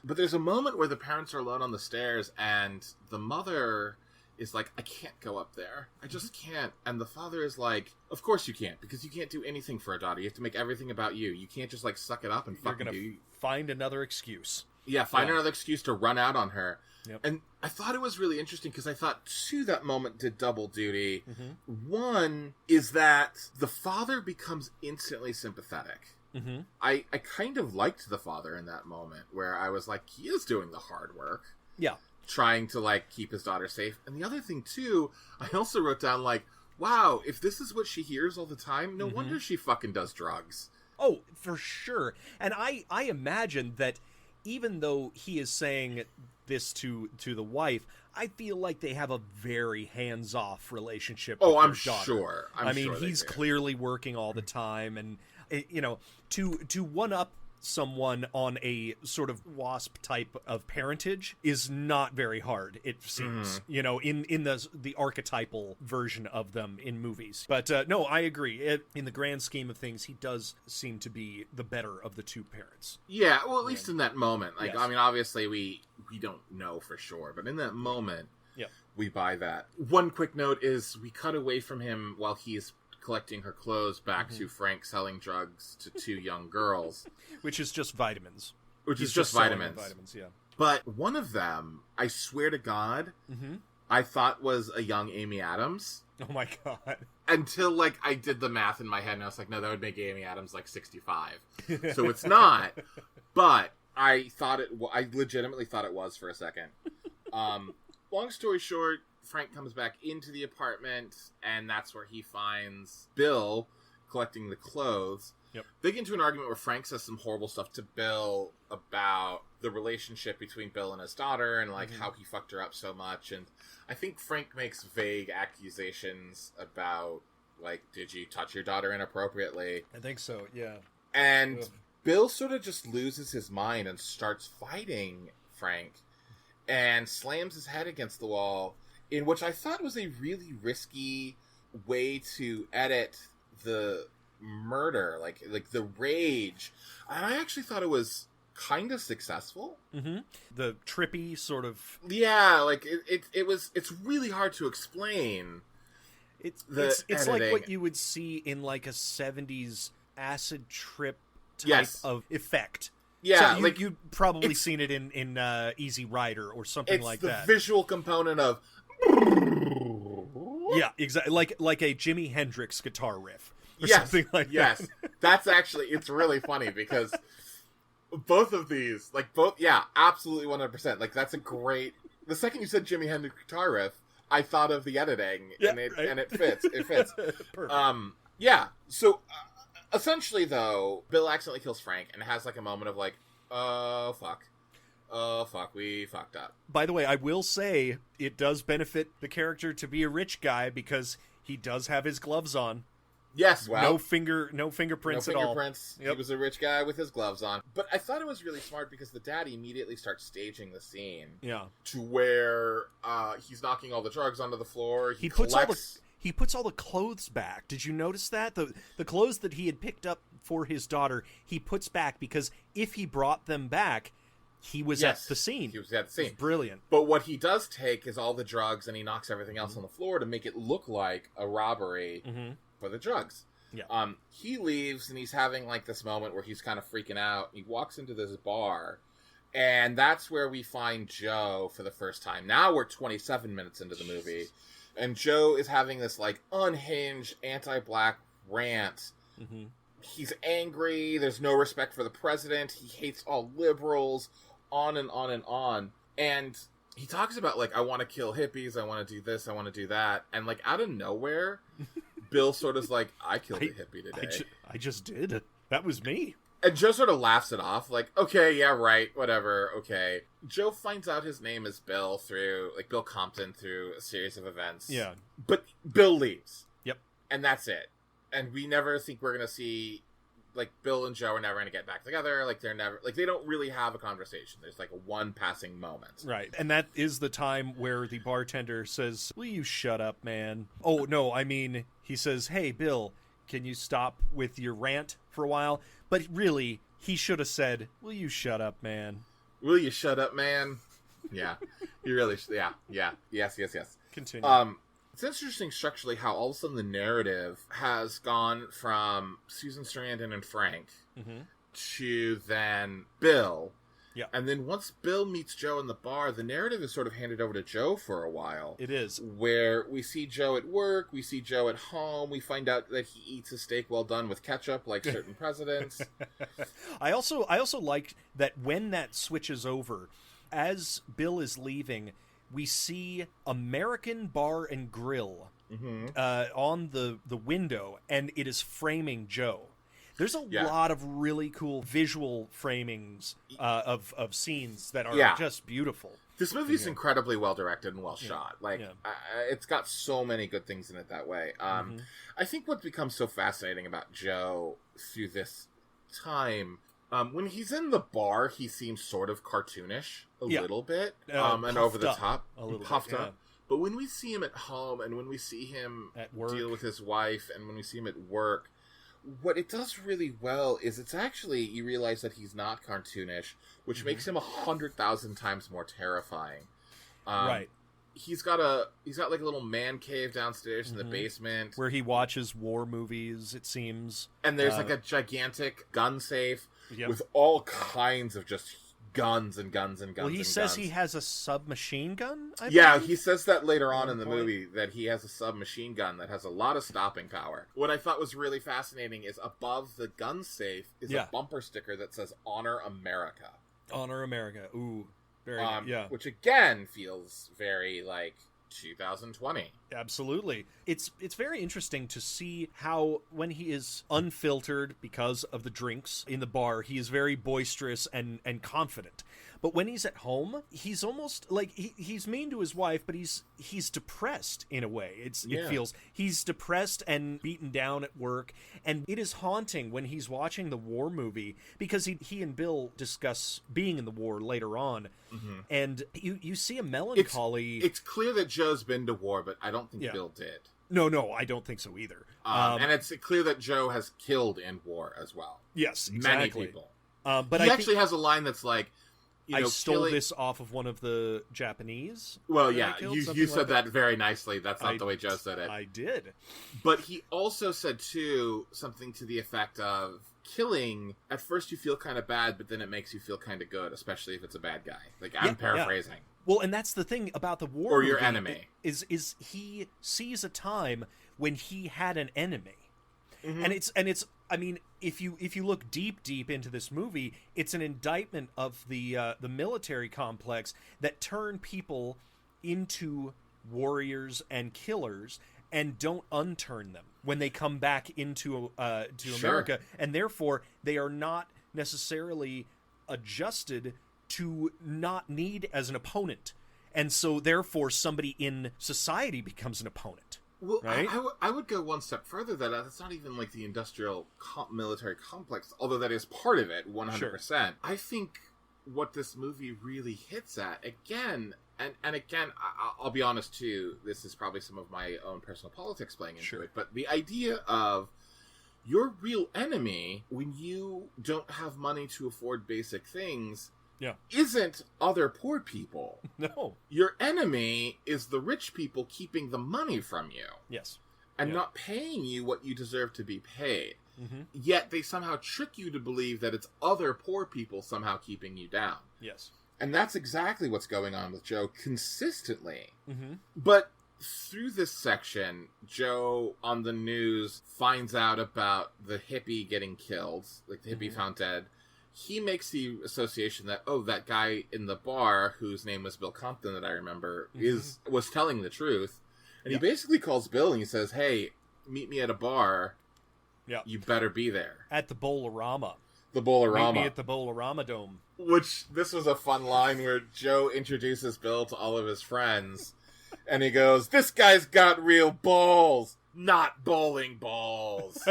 But there's a moment where the parents are alone on the stairs, and the mother is like, I can't go up there. I just can't. And the father is like, of course you can't, because you can't do anything for a daughter. You have to make everything about you. You can't just, like, suck it up and fucking do. Find another excuse. Yeah, find another excuse to run out on her. Yep. And I thought it was really interesting because I thought, too, that moment did double duty. One is that the father becomes instantly sympathetic. I kind of liked the father in that moment where I was like, he is doing the hard work. Yeah. Trying to, like, keep his daughter safe. And the other thing, too, I also wrote down, like, wow, if this is what she hears all the time, no wonder she fucking does drugs. Oh, for sure. And I imagine that even though he is saying this to the wife, I feel like they have a very hands-off relationship with I'm their daughter. Sure. I mean, he's clearly working all the time, and you know, to one-up someone on a sort of WASP type of parentage is not very hard, it seems, you know, in the archetypal version of them in movies. But no, I agree. In the grand scheme of things, he does seem to be the better of the two parents. Yeah, well, at least in that moment. Like, yes. I mean, obviously we don't know for sure, but in that moment, we buy that. One quick note is we cut away from him while he's collecting her clothes back to Frank selling drugs to two young girls. Which is just vitamins. He's just vitamins. Yeah. But one of them, I swear to God, I thought was a young Amy Adams. Oh my God. Until, like, I did the math in my head and I was like, no, that would make Amy Adams like 65. So it's not. But I legitimately thought it was for a second. Long story short, Frank comes back into the apartment, and that's where he finds Bill collecting the clothes. Yep. They get into an argument where Frank says some horrible stuff to Bill about the relationship between Bill and his daughter and, like, how he fucked her up so much. And I think Frank makes vague accusations about, like, did you touch your daughter inappropriately? I think so, yeah. And Ugh. Bill sort of just loses his mind and starts fighting Frank and slams his head against the wall, in which I thought was a really risky way to edit the murder, like the rage. And I actually thought it was kind of successful. Mm-hmm. The trippy sort of... Yeah, like, it's really hard to explain. It's like what you would see in, like, a 70s acid trip type of effect. Yeah, so you'd probably seen it in Easy Rider or something like that. It's the visual component of... Yeah, exactly. Like a Jimi Hendrix guitar riff. Or yes, something like that. That's actually, it's really funny because both of these, like, absolutely 100%. Like, that's a great... The second you said Jimi Hendrix guitar riff, I thought of the editing, and it fits. It fits. Perfect. Yeah. So, essentially, though, Bill accidentally kills Frank and has, like, a moment of, like, oh, fuck, we fucked up. By the way, I will say it does benefit the character to be a rich guy because he does have his gloves on. Yes, well, no fingerprints at all. No fingerprints. Yep. He was a rich guy with his gloves on. But I thought it was really smart because the dad immediately starts staging the scene. Yeah. To where he's knocking all the drugs onto the floor. He puts all the clothes back. Did you notice that? The clothes that he had picked up for his daughter, he puts back because if he brought them back, he was at the scene. He was at the scene. It was brilliant. But what he does take is all the drugs and he knocks everything else on the floor to make it look like a robbery. For the drugs. Yeah. He leaves and he's having, like, this moment where he's kind of freaking out. He walks into this bar, and that's where we find Joe for the first time. Now we're 27 minutes into the movie, and Joe is having this, like, unhinged anti-black rant. He's angry. There's no respect for the president. He hates all liberals. On and on and on. And he talks about, like, I want to kill hippies. I want to do this. I want to do that. And, like, out of nowhere, Bill sort of like, I killed a hippie today. I just did. That was me. And Joe sort of laughs it off, like, okay, yeah, right, whatever, okay. Joe finds out his name is Bill through, like, Bill Compton through a series of events. Yeah. But Bill leaves. Yep. And that's it. And we never think we're going to see, like, Bill and Joe are never going to get back together. Like, they don't really have a conversation. There's, like, one passing moment. Right. And that is the time where the bartender says, will you shut up, man? Oh, no, I mean, he says, hey, Bill, can you stop with your rant for a while? But really, he should have said, will you shut up, man? Will you shut up, man? Yeah. You really should. Yeah. Yes. Continue. It's interesting structurally how all of a sudden the narrative has gone from Susan Sarandon and Frank to then Bill. Yeah. And then once Bill meets Joe in the bar, the narrative is sort of handed over to Joe for a while. It is. Where we see Joe at work, we see Joe at home, we find out that he eats a steak well done with ketchup like certain presidents. I also liked that when that switches over, as Bill is leaving, we see American Bar and Grill on the window, and it is framing Joe. There's a lot of really cool visual framings of scenes that are just beautiful. This movie's incredibly well directed and well shot. Like, it's got so many good things in it that way. I think what becomes so fascinating about Joe through this time, when he's in the bar, he seems sort of cartoonish a little bit, and over the top, puffed up. But when we see him at home, and when we see him at work, deal with his wife, and when we see him at work, what it does really well is it's actually, you realize that he's not cartoonish, which makes him 100,000 times more terrifying. Right. He's got like a little man cave downstairs in the basement where he watches war movies, it seems. And there's like a gigantic gun safe with all kinds of just guns and guns and guns. Well, he says he has a submachine gun, I believe? He says that later on in the movie, that he has a submachine gun that has a lot of stopping power. What I thought was really fascinating is above the gun safe is a bumper sticker that says, Honor America. Honor America. Ooh. Very which again feels very, like, 2020. Absolutely. It's very interesting to see how when he is unfiltered because of the drinks in the bar, he is very boisterous and confident. But when he's at home, he's almost like he's mean to his wife, but he's depressed in a way. It feels he's depressed and beaten down at work, and it is haunting when he's watching the war movie because he and Bill discuss being in the war later on, and you see a melancholy. It's clear that Joe's been to war, but I don't think Bill did. No, I don't think so either. And it's clear that Joe has killed in war as well. Yes, exactly. Many people. But he actually has a line that's like, I stole this off of one of the Japanese. Well, yeah, you said that very nicely. That's not the way Joe said it. I did. But he also said, too, something to the effect of, killing, at first you feel kind of bad, but then it makes you feel kind of good, especially if it's a bad guy. Like, I'm paraphrasing. Yeah. Well, and that's the thing about the war or your enemy. Is he sees a time when he had an enemy. And it's I mean, if you look deep into this movie, it's an indictment of the military complex that turn people into warriors and killers and don't unturn them when they come back into America, and therefore they are not necessarily adjusted to not need as an opponent, and so therefore somebody in society becomes an opponent. Well, right? I would go one step further. That's not even like the industrial military complex, although that is part of it, 100%. Sure. I think what this movie really hits at, again, and again, I'll be honest too, this is probably some of my own personal politics playing into it, but the idea of your real enemy, when you don't have money to afford basic things, isn't other poor people. No. Your enemy is the rich people keeping the money from you. Yes. And not paying you what you deserve to be paid. Yet they somehow trick you to believe that it's other poor people somehow keeping you down. Yes. And that's exactly what's going on with Joe consistently. But through this section, Joe on the news finds out about the hippie getting killed, like the hippie found dead. He makes the association that, that guy in the bar, whose name was Bill Compton that I remember, was telling the truth. And he basically calls Bill and he says, hey, meet me at a bar. Yeah. You better be there. At the Bowl-O-Rama. The Bowl-O-Rama. Meet me at the Bowl-O-Rama Dome. Which, this was a fun line where Joe introduces Bill to all of his friends. And he goes, this guy's got real balls, not bowling balls.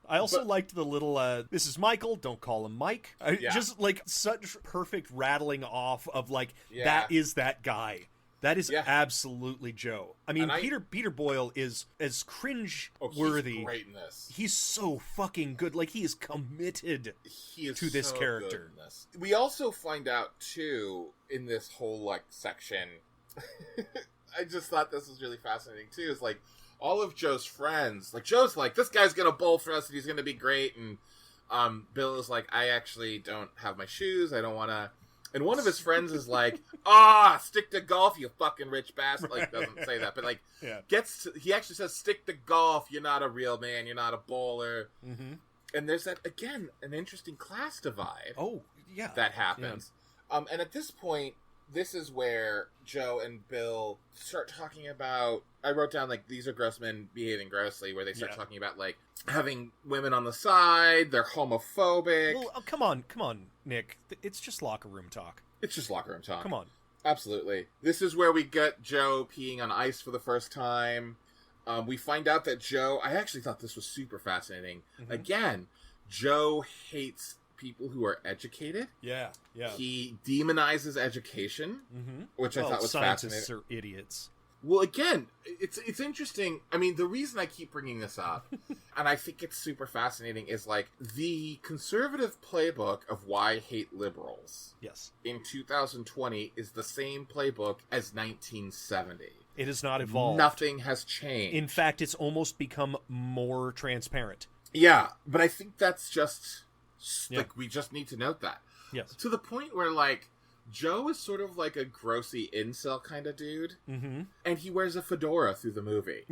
I also liked the little, this is Michael, don't call him Mike. Just, like, such perfect rattling off of, like, that is that guy. That is absolutely Joe. I mean, Peter Boyle is as cringe-worthy. He's great in this. He's so fucking good. Like, he is committed to this character. Good in this. We also find out, too, in this whole, like, section, I just thought this was really fascinating, too, is, like, all of Joe's friends, like, Joe's like, this guy's gonna bowl for us and he's gonna be great, and Bill is like, I actually don't have my shoes, I don't wanna, and one of his friends is like, stick to golf, you fucking rich bastard, like, doesn't say that, but, like, he actually says, stick to golf, you're not a real man, you're not a bowler, and there's that, again, an interesting class divide that happens, and at this point, this is where Joe and Bill start talking about, I wrote down, like, these are gross men behaving grossly, where they start talking about, like, having women on the side, they're homophobic. Well, come on, Nick. It's just locker room talk. It's just locker room talk. Come on. Absolutely. This is where we get Joe peeing on ice for the first time. We find out that Joe, I actually thought this was super fascinating. Again, Joe hates people who are educated. Yeah. He demonizes education, which I thought was fascinating. Scientists are idiots. Well, again, it's interesting. I mean, the reason I keep bringing this up, and I think it's super fascinating, is like the conservative playbook of why I hate liberals. Yes. In 2020 is the same playbook as 1970. It has not evolved. Nothing has changed. In fact, it's almost become more transparent. Yeah, but I think that's just like we just need to note that. Yes. To the point where like Joe is sort of like a grossy incel kind of dude, and he wears a fedora through the movie.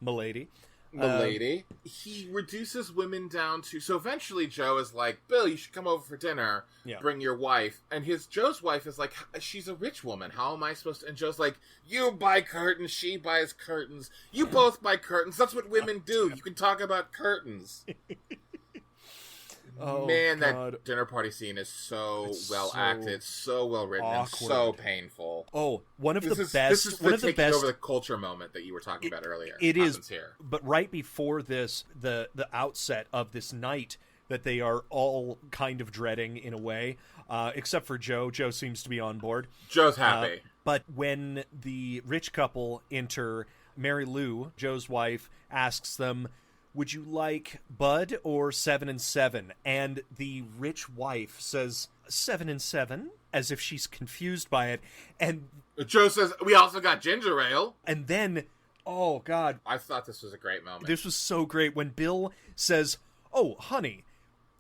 Milady. Milady. He reduces women down to... So eventually Joe is like, Bill, you should come over for dinner. Yeah. Bring your wife. And Joe's wife is like, she's a rich woman. How am I supposed to... And Joe's like, you buy curtains. She buys curtains. You both buy curtains. That's what women do. You can talk about curtains. Oh, man, God. that dinner party scene is so well so acted, so well written, and so painful. Oh, one of the best. This is one the of the taking best over the culture moment that you were talking about earlier. It is here. But right before this, the outset of this night that they are all kind of dreading in a way, except for Joe. Joe seems to be on board. Joe's happy. But when the rich couple enter, Mary Lou, Joe's wife, asks them, would you like Bud or 7 and 7? And the rich wife says 7 and 7, as if she's confused by it. And Joe says, we also got ginger ale. And then, oh God, I thought this was a great moment. This was so great when Bill says, oh, honey,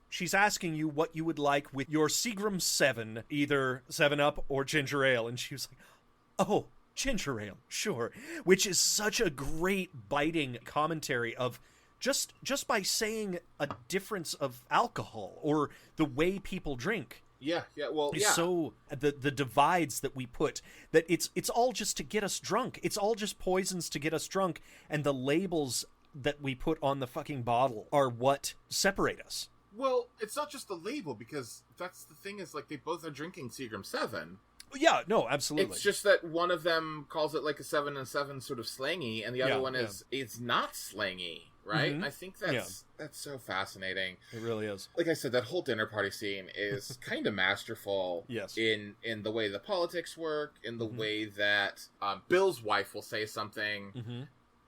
she's asking you what you would like with your Seagram 7, either 7-Up or ginger ale. And she was like, oh, ginger ale, sure. Which is such a great biting commentary of just by saying a difference of alcohol or the way people drink. Yeah, well, is so the divides that we put, that it's all just to get us drunk. It's all just poisons to get us drunk, and the labels that we put on the fucking bottle are what separate us. Well, it's not just the label, because that's the thing is, like, they both are drinking Seagram 7. Yeah, no, absolutely. It's just that one of them calls it like a 7 and 7 sort of slangy, and the other one is not slangy. Right? Mm-hmm. I think that's so fascinating. It really is. Like I said, that whole dinner party scene is kind of masterful. Yes. In the way the politics work, in the way that Bill's wife will say something,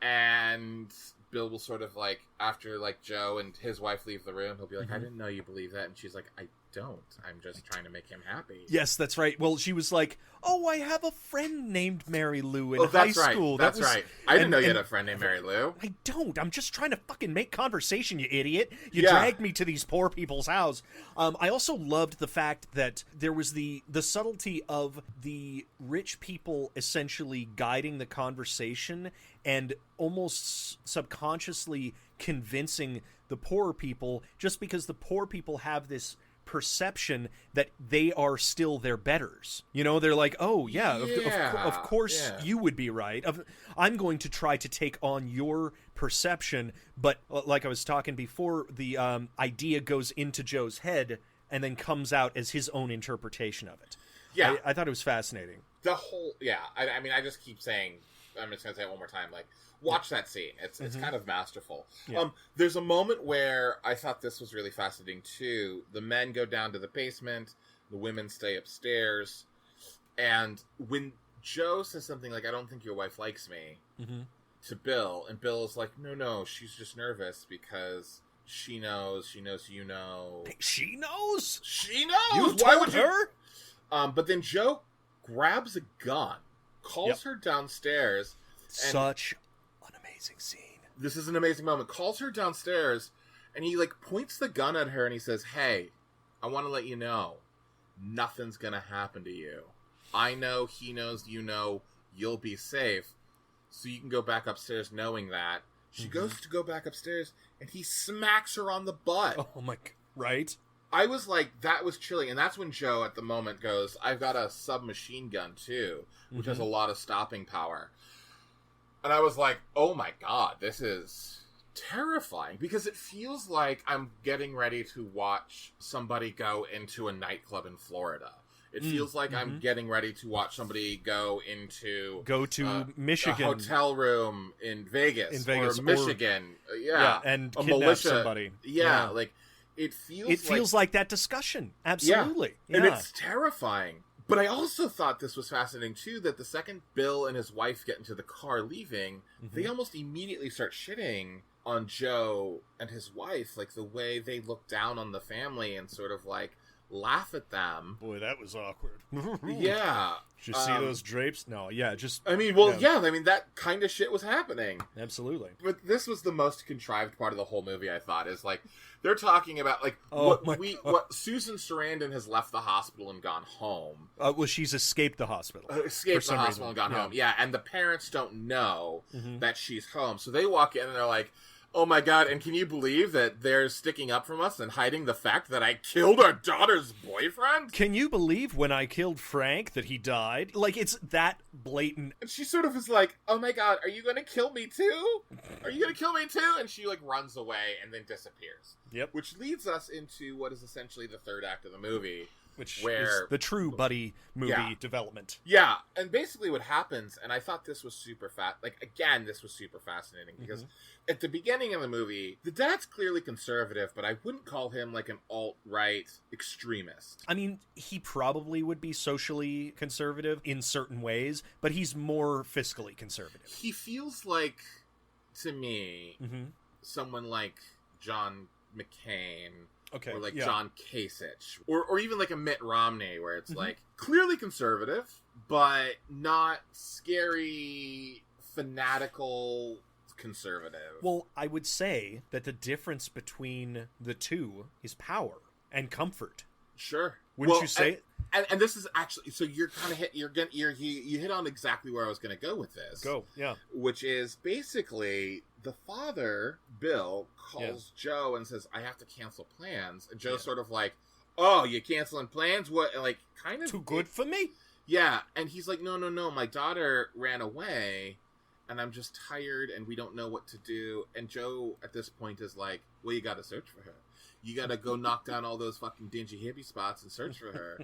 and Bill will sort of like, after like Joe and his wife leave the room, he'll be like, I didn't know you believe that. And she's like, I don't. I'm just trying to make him happy. Yes, that's right. Well, she was like, oh, I have a friend named Mary Lou in high school. That's right. I didn't know you had a friend named Mary Lou. I don't. I'm just trying to fucking make conversation, you idiot. You dragged me to these poor people's house. I also loved the fact that there was the subtlety of the rich people essentially guiding the conversation and almost subconsciously convincing the poorer people, just because the poor people have this perception that they are still their betters. You know, they're like, oh, of course you would be right. I'm going to try to take on your perception, but like I was talking before, the idea goes into Joe's head and then comes out as his own interpretation of it. Yeah. I thought it was fascinating. The whole, I mean, I just keep saying, I'm just going to say it one more time, like, watch that scene. It's kind of masterful. Yeah. There's a moment where I thought this was really fascinating, too. The men go down to the basement, the women stay upstairs, and when Joe says something like, I don't think your wife likes me, to Bill, and Bill is like, no, she's just nervous because she knows you know. She knows? She knows! You told her? But then Joe grabs a gun, calls her downstairs. Such an amazing scene. This is an amazing moment. Calls her downstairs, and he like points the gun at her, and he says, "Hey, I want to let you know, nothing's gonna happen to you. I know, he knows, you know, you'll be safe, so you can go back upstairs knowing that." She goes to go back upstairs, and he smacks her on the butt. Oh my! Right? I was like, that was chilling, and that's when Joe at the moment goes, "I've got a submachine gun too, which has a lot of stopping power." And I was like, oh my god, this is terrifying. Because it feels like I'm getting ready to watch somebody go into a nightclub in Florida. It feels like I'm getting ready to watch somebody go to Michigan, a hotel room in Vegas or Michigan. And a kidnap militia. Somebody. Like, it feels like that discussion. Absolutely. Yeah. And it's terrifying. But I also thought this was fascinating, too, that the second Bill and his wife get into the car leaving, they almost immediately start shitting on Joe and his wife, like the way they look down on the family and sort of like, laugh at them. Boy, that was awkward. Yeah. Did you see those drapes? No, yeah, just... I mean, well, yeah, I mean, that kind of shit was happening. Absolutely. But this was the most contrived part of the whole movie, I thought, is, like, they're talking about, like, what Susan Sarandon has left the hospital and gone home. Well, she's escaped the hospital. Escaped the hospital and gone home, yeah, and the parents don't know that she's home. So they walk in and they're like, oh my god, and can you believe that they're sticking up from us and hiding the fact that I killed our daughter's boyfriend? Can you believe when I killed Frank that he died? Like, it's that blatant. And she sort of is like, oh my god, are you gonna kill me too? Are you gonna kill me too? And she, like, runs away and then disappears. Yep. Which leads us into what is essentially the third act of the movie. Which is the true buddy movie development. Yeah, and basically what happens, and I thought this was super this was super fascinating, because at the beginning of the movie, the dad's clearly conservative, but I wouldn't call him, like, an alt-right extremist. I mean, he probably would be socially conservative in certain ways, but he's more fiscally conservative. He feels like, to me, someone like John McCain... Okay, or like John Kasich, or even like a Mitt Romney, where it's like clearly conservative, but not scary, fanatical conservative. Well, I would say that the difference between the two is power and comfort. Sure, wouldn't you say? And this is actually, so you're kind of you hit on exactly where I was going to go with this. Go, yeah. Which is basically the father, Bill, calls Joe and says, I have to cancel plans. And Joe's sort of like, oh, you canceling plans? What, like, kind of... Too good for me? Yeah, and he's like, no, my daughter ran away, and I'm just tired, and we don't know what to do. And Joe, at this point, is like, well, you gotta search for her. You gotta go knock down all those fucking dingy hippie spots and search for her.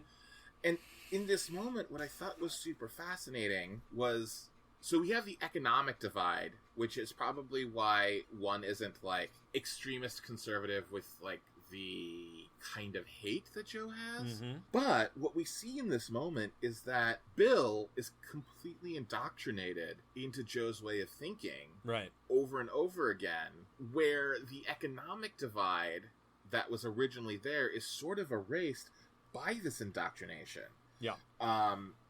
And in this moment, what I thought was super fascinating was... So we have the economic divide, which is probably why one isn't, like, extremist conservative with, like, the kind of hate that Joe has. But what we see in this moment is that Bill is completely indoctrinated into Joe's way of thinking. Right. Over and over again, where the economic divide that was originally there is sort of erased by this indoctrination. Yeah.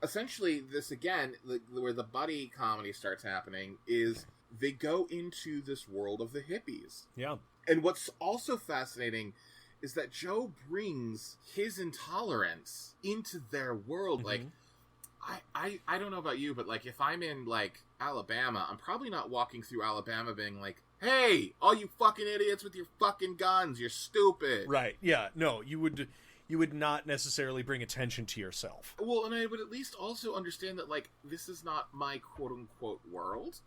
Essentially, this again, where the buddy comedy starts happening, is they go into this world of the hippies. Yeah. And what's also fascinating is that Joe brings his intolerance into their world. Like, I don't know about you, but, like, if I'm in, like, Alabama, I'm probably not walking through Alabama being like, hey, all you fucking idiots with your fucking guns, you're stupid. Right. Yeah. No, you would not necessarily bring attention to yourself. Well, and I would at least also understand that, like, this is not my quote-unquote world.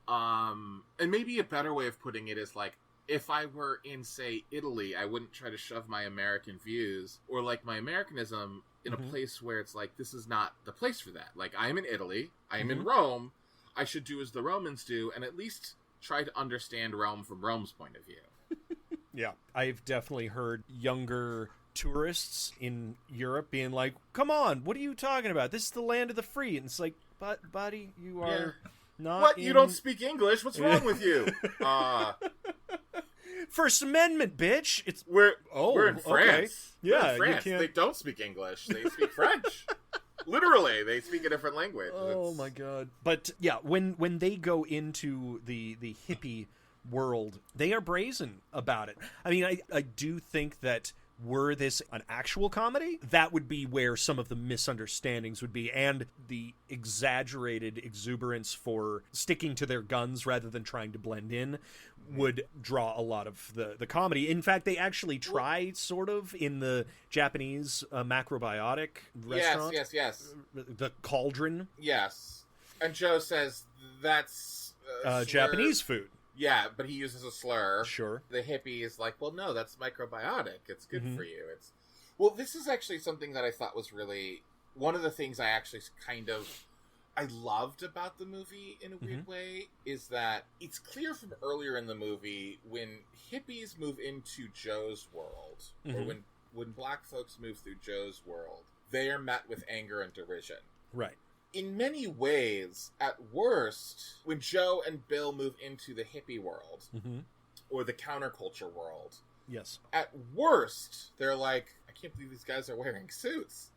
And maybe a better way of putting it is, like, if I were in, say, Italy, I wouldn't try to shove my American views or, like, my Americanism in a place where it's like, this is not the place for that. Like, I am in Italy. I am in Rome. I should do as the Romans do and at least try to understand Rome from Rome's point of view. Yeah. I've definitely heard younger tourists in Europe being like, come on, what are you talking about? This is the land of the free. And it's like, but buddy, you are not What? You don't speak English? What's wrong with you? First Amendment, bitch. We're in France. Okay. Yeah, we're in France. They don't speak English. They speak French. Literally, they speak a different language. Oh my god. But yeah, when they go into the hippie world, they are brazen about it. I mean, I do think that were this an actual comedy, that would be where some of the misunderstandings would be, and the exaggerated exuberance for sticking to their guns rather than trying to blend in would draw a lot of the comedy. In fact, they actually try sort of in the Japanese macrobiotic restaurant. Yes. The Cauldron. Yes. And Joe says that's Japanese food. Yeah, but he uses a slur. Sure. The hippie is like, well, no, that's microbiotic. It's good for you. Well, this is actually something that I thought was really one of the things I actually I loved about the movie in a weird way is that it's clear from earlier in the movie when hippies move into Joe's world, or when black folks move through Joe's world, they are met with anger and derision. Right. In many ways, at worst, when Joe and Bill move into the hippie world, or the counterculture world, yes, at worst, they're like, I can't believe these guys are wearing suits.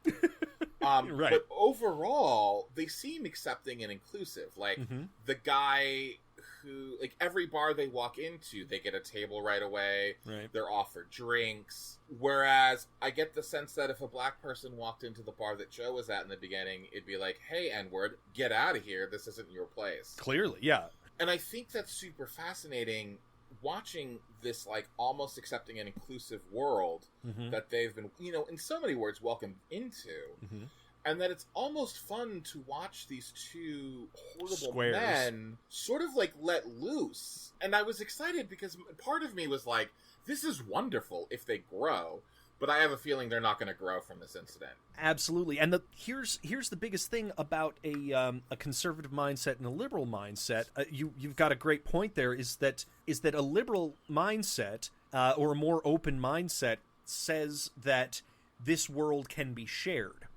Right. But overall, they seem accepting and inclusive. Like, the guy who, like, every bar they walk into, they get a table right away. Right. They're offered drinks. Whereas I get the sense that if a black person walked into the bar that Joe was at in the beginning, it'd be like, hey, N-word, get out of here. This isn't your place. Clearly, yeah. And I think that's super fascinating, watching this, like, almost accepting and inclusive world that they've been, you know, in so many words, welcomed into. And that it's almost fun to watch these two horrible men sort of, like, let loose. And I was excited because part of me was like, this is wonderful if they grow. But I have a feeling they're not going to grow from this incident. Absolutely. And here's the biggest thing about a conservative mindset and a liberal mindset. You've got a great point there, is that a liberal mindset or a more open mindset says that this world can be shared.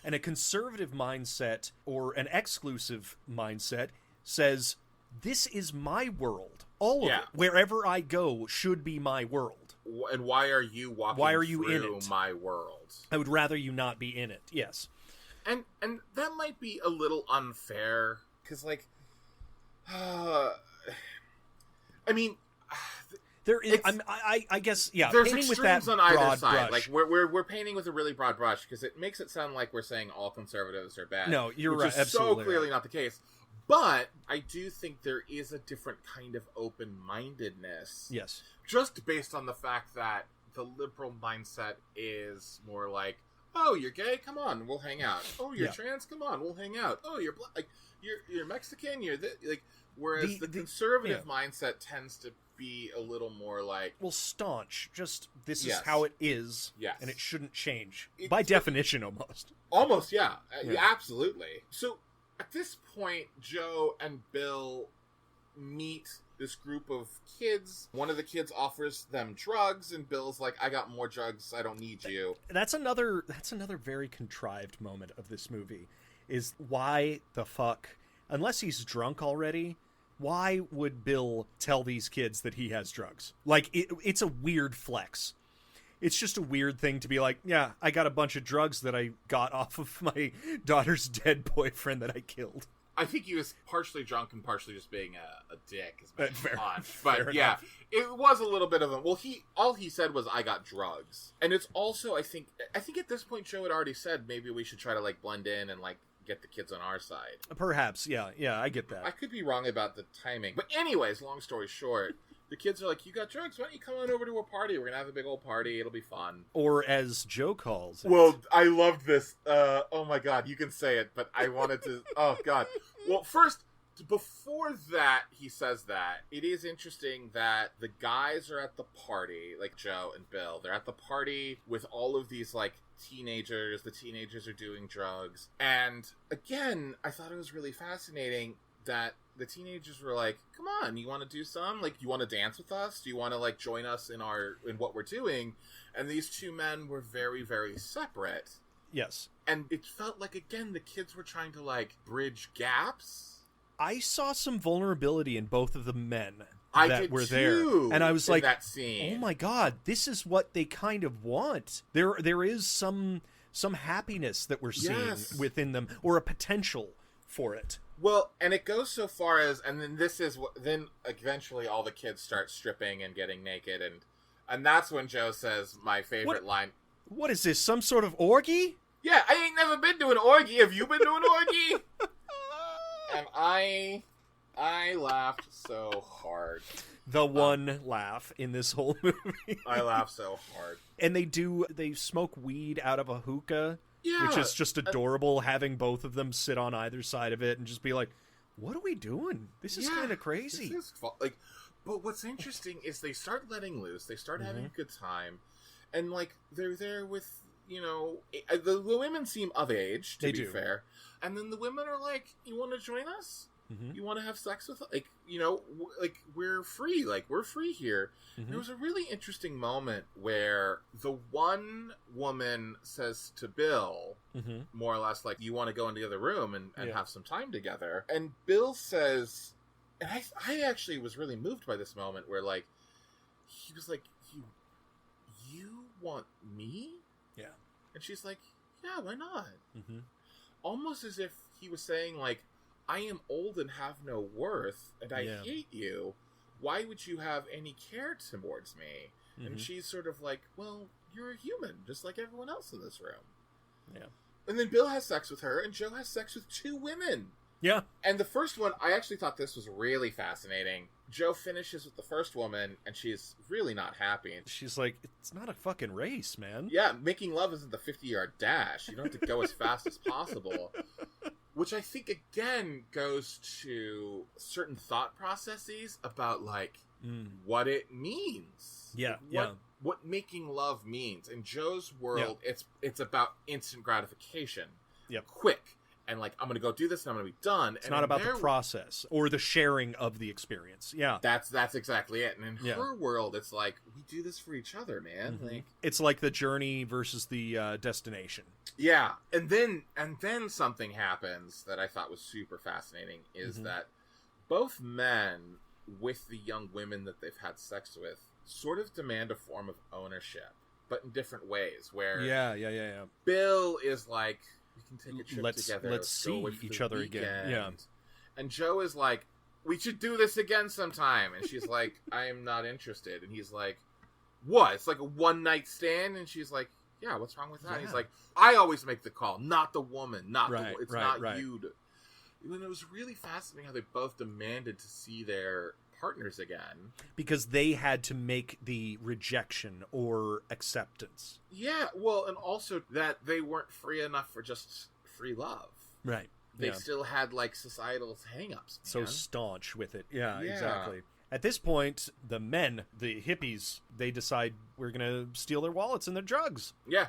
And a conservative mindset or an exclusive mindset says, this is my world. All of it, wherever I go, should be my world. And why are you walking through my world? I would rather you not be in it, yes. And that might be a little unfair, because, like, I mean... There is, I guess, yeah. There's painting extremes with that on either broad side. brush. Like we're painting with a really broad brush because it makes it sound like we're saying all conservatives are bad. No, you're right. Which is absolutely so clearly right. not the case. But I do think there is a different kind of open-mindedness. Yes. Just based on the fact that the liberal mindset is more like, oh, you're gay? Come on, we'll hang out. Oh, you're trans? Come on, we'll hang out. Oh, you're black? Like, you're Mexican? You're like. Whereas the conservative mindset tends to be a little more like... Well, staunch. Just, this is how it is, and it shouldn't change. By definition, almost. Almost, yeah. Absolutely. So, at this point, Joe and Bill meet this group of kids. One of the kids offers them drugs, and Bill's like, I got more drugs, I don't need you. That's another very contrived moment of this movie, is why the fuck... Unless he's drunk already, why would Bill tell these kids that he has drugs? Like, it's a weird flex. It's just a weird thing to be like, yeah, I got a bunch of drugs that I got off of my daughter's dead boyfriend that I killed. I think he was partially drunk and partially just being a dick. Fair But yeah, enough. It was a little bit of a... Well, all he said was, I got drugs. And it's also, I think at this point, Joe had already said, maybe we should try to, like, blend in and, like, get the kids on our side. Perhaps, yeah, I get that. I could be wrong about the timing. But anyways, long story short, the kids are like, you got drugs? Why don't you come on over to a party? We're going to have a big old party. It'll be fun. Or as Joe calls it. Well, I loved this. Oh my God, you can say it, but I wanted to... Oh God. Well, first, before that, he says that, it is interesting that the guys are at the party, like Joe and Bill. They're at the party with all of these, like, teenagers. The teenagers are doing drugs. And again, I thought it was really fascinating that the teenagers were like, come on, you want to do some? Like, you want to dance with us? Do you want to, like, join us in what we're doing? And these two men were very, very separate. Yes. And it felt like, again, the kids were trying to, like, bridge gaps. I saw some vulnerability in both of the men that were too, there. And I was like, that scene. Oh my God, this is what they kind of want. There is some happiness that we're seeing within them, or a potential for it. Well, and it goes so far as, and then then eventually all the kids start stripping and getting naked, and that's when Joe says my favorite line. What is this, some sort of orgy? Yeah, I ain't never been to an orgy. Have you been to an orgy? And I laughed so hard. The one laugh in this whole movie. I laughed so hard. And they smoke weed out of a hookah, which is just adorable, having both of them sit on either side of it and just be like, what are we doing? This is kind of crazy. This is but what's interesting is they start letting loose. They start having a good time. And, like, they're there with, you know, the women seem of age, to be fair. And then the women are like, you want to join us? Mm-hmm. You want to have sex with us? Like, you know, like, we're free. Like, we're free here. Mm-hmm. There was a really interesting moment where the one woman says to Bill, more or less, like, you want to go into the other room and have some time together. And Bill says, and I actually was really moved by this moment where, like, he was like, you want me? Yeah. And she's like, yeah, why not? Mm-hmm. Almost as if he was saying, like, I am old and have no worth, and I hate you. Why would you have any care towards me? Mm-hmm. And she's sort of like, well, you're a human, just like everyone else in this room. Yeah. And then Bill has sex with her, and Joe has sex with 2 women. Yeah. And the first one, I actually thought this was really fascinating. Joe finishes with the first woman, and she's really not happy. She's like, it's not a fucking race, man. Yeah, making love isn't the 50-yard dash. You don't have to go as fast as possible. Which I think, again, goes to certain thought processes about, like, what it means. Yeah, What making love means. In Joe's world, it's about instant gratification. Yep. Quick. And, like, I'm going to go do this and I'm going to be done. It's not about the process or the sharing of the experience. Yeah. That's exactly it. And in her world, it's like, we do this for each other, man. Mm-hmm. Like, it's like the journey versus the destination. Yeah. And then something happens that I thought was super fascinating is that both men with the young women that they've had sex with sort of demand a form of ownership, but in different ways, where Bill is like, we can take a trip together. Let's see each other again. Yeah. And Joe is like, we should do this again sometime. And she's like, I am not interested. And he's like, what? It's like a one-night stand? And she's like, yeah, what's wrong with that? And he's like, I always make the call, not the woman, it's not you. And it was really fascinating how they both demanded to see their partners again. Because they had to make the rejection or acceptance. Yeah, well, and also that they weren't free enough for just free love. Right. They still had, like, societal hang-ups, man. So staunch with it. Yeah, exactly. At this point, the men, the hippies, they decide we're going to steal their wallets and their drugs. Yeah.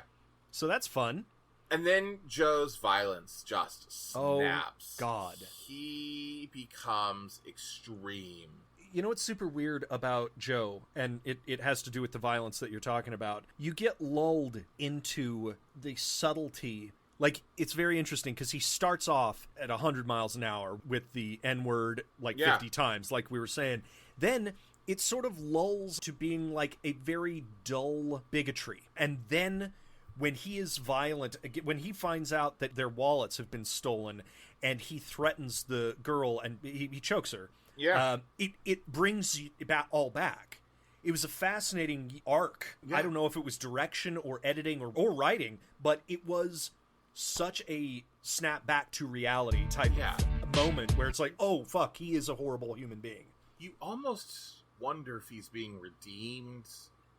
So that's fun. And then Joe's violence just snaps. Oh, God. He becomes extreme. You know what's super weird about Joe, and it has to do with the violence that you're talking about? You get lulled into the subtlety. Like, it's very interesting because he starts off at 100 miles an hour with the N-word, like, 50 times, like we were saying. Then it sort of lulls to being, like, a very dull bigotry. And then when he is violent, when he finds out that their wallets have been stolen and he threatens the girl and he chokes her, it brings you all back. It was a fascinating arc. I don't know if it was direction or editing or writing, but it was such a snap back to reality type of moment where it's like, oh, fuck, he is a horrible human being. You almost wonder if he's being redeemed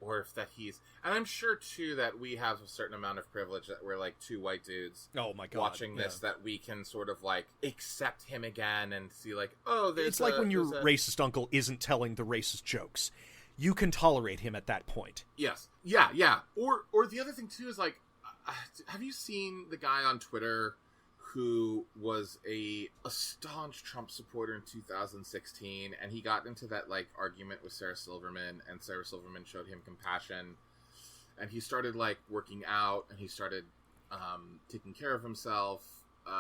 or if that he's... And I'm sure, too, that we have a certain amount of privilege that we're, like, 2 white dudes watching this, that we can sort of, like, accept him again and see, like, oh, there's It's like when your racist uncle isn't telling the racist jokes. You can tolerate him at that point. Yes. Yeah. Or the other thing, too, is, like, have you seen the guy on Twitter who was a staunch Trump supporter in 2016, and he got into that, like, argument with Sarah Silverman, and Sarah Silverman showed him compassion, and he started, like, working out, and he started taking care of himself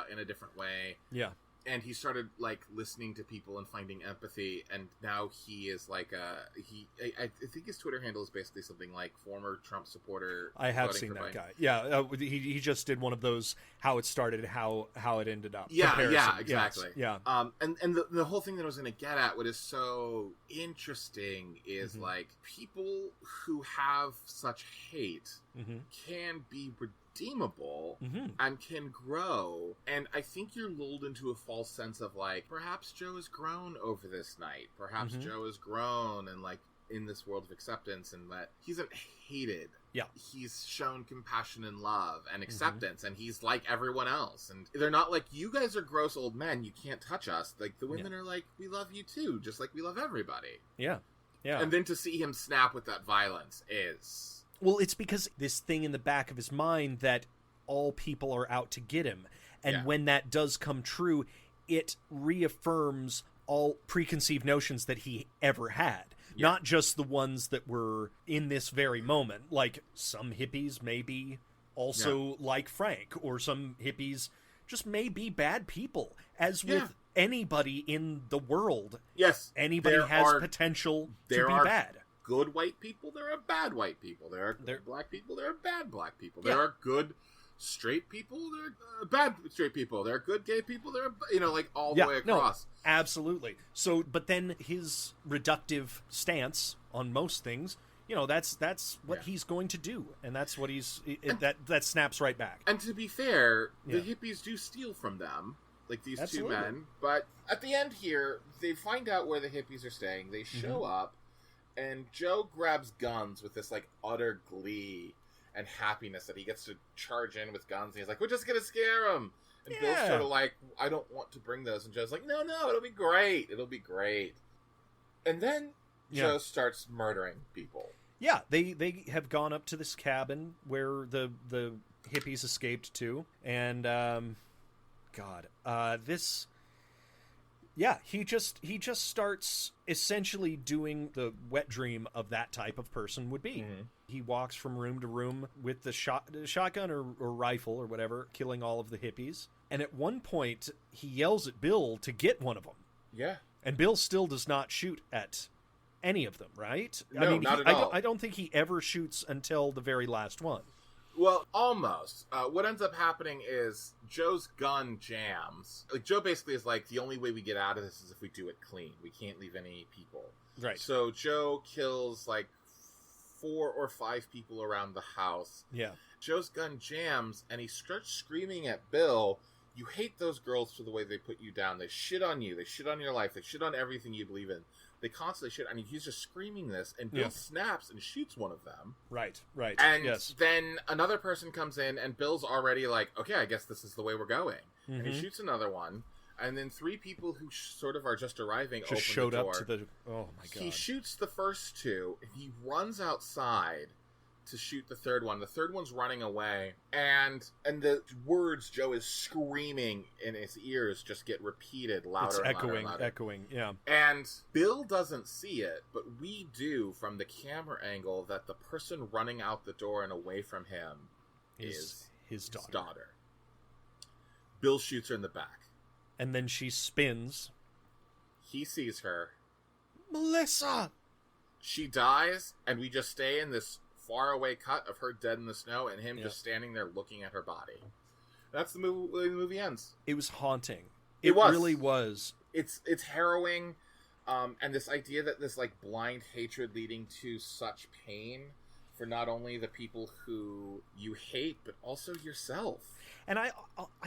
in a different way. Yeah. And he started, like, listening to people and finding empathy, and now he is, like, I think his Twitter handle is basically something like former Trump supporter. I have seen that guy. Yeah, he just did one of those how it started, how it ended up. Yeah, comparison. exactly. Yes. Yeah. And the whole thing that I was going to get at, what is so interesting is, like, people who have such hate can be redeemable and can grow. And I think you're lulled into a false sense of, like, perhaps Joe has grown over this night. Perhaps Joe has grown and, like, in this world of acceptance, and that he's not hated. Yeah. He's shown compassion and love and acceptance, and he's like everyone else. And they're not like, you guys are gross old men, you can't touch us. Like, the women are like, we love you too, just like we love everybody. Yeah. Yeah. And then to see him snap with that violence is... Well, it's because this thing in the back of his mind that all people are out to get him. And when that does come true, it reaffirms all preconceived notions that he ever had. Yeah. Not just the ones that were in this very moment. Like, some hippies may be also like Frank, or some hippies just may be bad people. As with anybody in the world. Yes. Anybody has potential to be bad. good white people, there are bad white people. There are good black people, there are bad black people. There are good straight people, there are bad straight people. There are good gay people, there are, like, all the way across. No, absolutely. So, but then his reductive stance on most things, that's what he's going to do, and that's what that snaps right back. And to be fair, the hippies do steal from them, like these two men. But at the end here, they find out where the hippies are staying. They show up, and Joe grabs guns with this like utter glee and happiness that he gets to charge in with guns. And he's like, "We're just gonna scare them." And Bill's sort of like, "I don't want to bring those." And Joe's like, "No, it'll be great. It'll be great." And then Joe starts murdering people. Yeah, they have gone up to this cabin where the hippies escaped to, and he just starts essentially doing the wet dream of that type of person would be. Mm-hmm. He walks from room to room with the shotgun or rifle or whatever, killing all of the hippies. And at one point, he yells at Bill to get one of them. Yeah. And Bill still does not shoot at any of them, right? No, not at all. I don't think he ever shoots until the very last one. Well, almost. What ends up happening is Joe's gun jams. Like, Joe basically is like, the only way we get out of this is if we do it clean. We can't leave any people. Right. So Joe kills like 4 or 5 people around the house. Yeah. Joe's gun jams, and he starts screaming at Bill, "You hate those girls for the way they put you down. They shit on you. They shit on your life. They shit on everything you believe in. They constantly shit." I mean, he's just screaming this, and Bill snaps and shoots one of them. Right. And then another person comes in, and Bill's already like, "Okay, I guess this is the way we're going." Mm-hmm. And he shoots another one, and then 3 people who sort of are just arriving just open showed the door. Up to the. Oh my god! He shoots the first 2, and he runs outside to shoot the third one. The third one's running away, and the words Joe is screaming in his ears just get repeated louder and louder and louder. Echoing, yeah. And Bill doesn't see it, but we do from the camera angle that the person running out the door and away from him is his daughter. Bill shoots her in the back. And then she spins. He sees her. Melissa! She dies, and we just stay in this faraway cut of her dead in the snow and him just standing there looking at her body. That's the movie ends. It was haunting. It really was. It's harrowing, and this idea that this like blind hatred leading to such pain for not only the people who you hate but also yourself. And I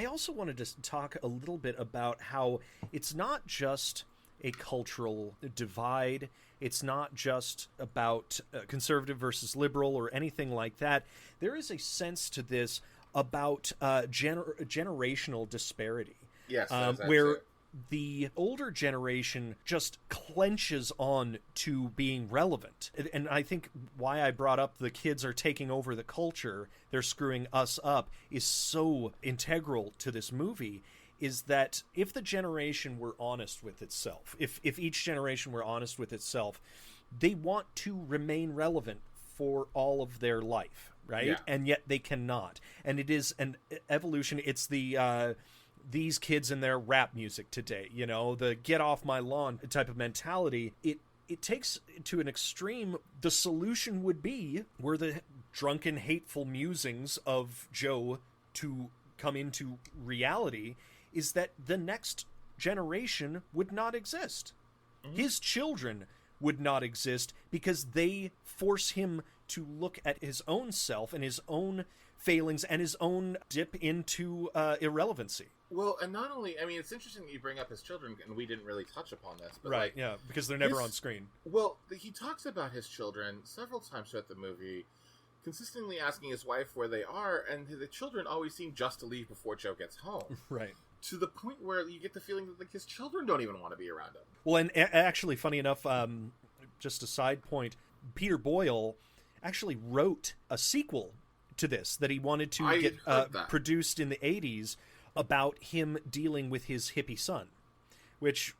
also wanted to talk a little bit about how it's not just a cultural divide. It's not just about conservative versus liberal or anything like that. There is a sense to this about generational disparity. Yes, where the older generation just clenches on to being relevant. And I think why I brought up the kids are taking over the culture, they're screwing us up, is so integral to this movie. Is that if the generation were honest with itself, if each generation were honest with itself, they want to remain relevant for all of their life, right? Yeah. And yet they cannot. And it is an evolution. It's the these kids and their rap music today, the get off my lawn type of mentality. It takes to an extreme. The solution would be were the drunken, hateful musings of Joe to come into reality, is that the next generation would not exist. Mm-hmm. His children would not exist because they force him to look at his own self and his own failings and his own dip into irrelevancy. Well, and not only, I mean, it's interesting that you bring up his children, and we didn't really touch upon this. But right, yeah, because they're never on screen. Well, he talks about his children several times throughout the movie, consistently asking his wife where they are, and the children always seem just to leave before Joe gets home. Right. To the point where you get the feeling that his children don't even want to be around him. Well, and actually, funny enough, just a side point, Peter Boyle actually wrote a sequel to this that he wanted to get produced in the 80s about him dealing with his hippie son, which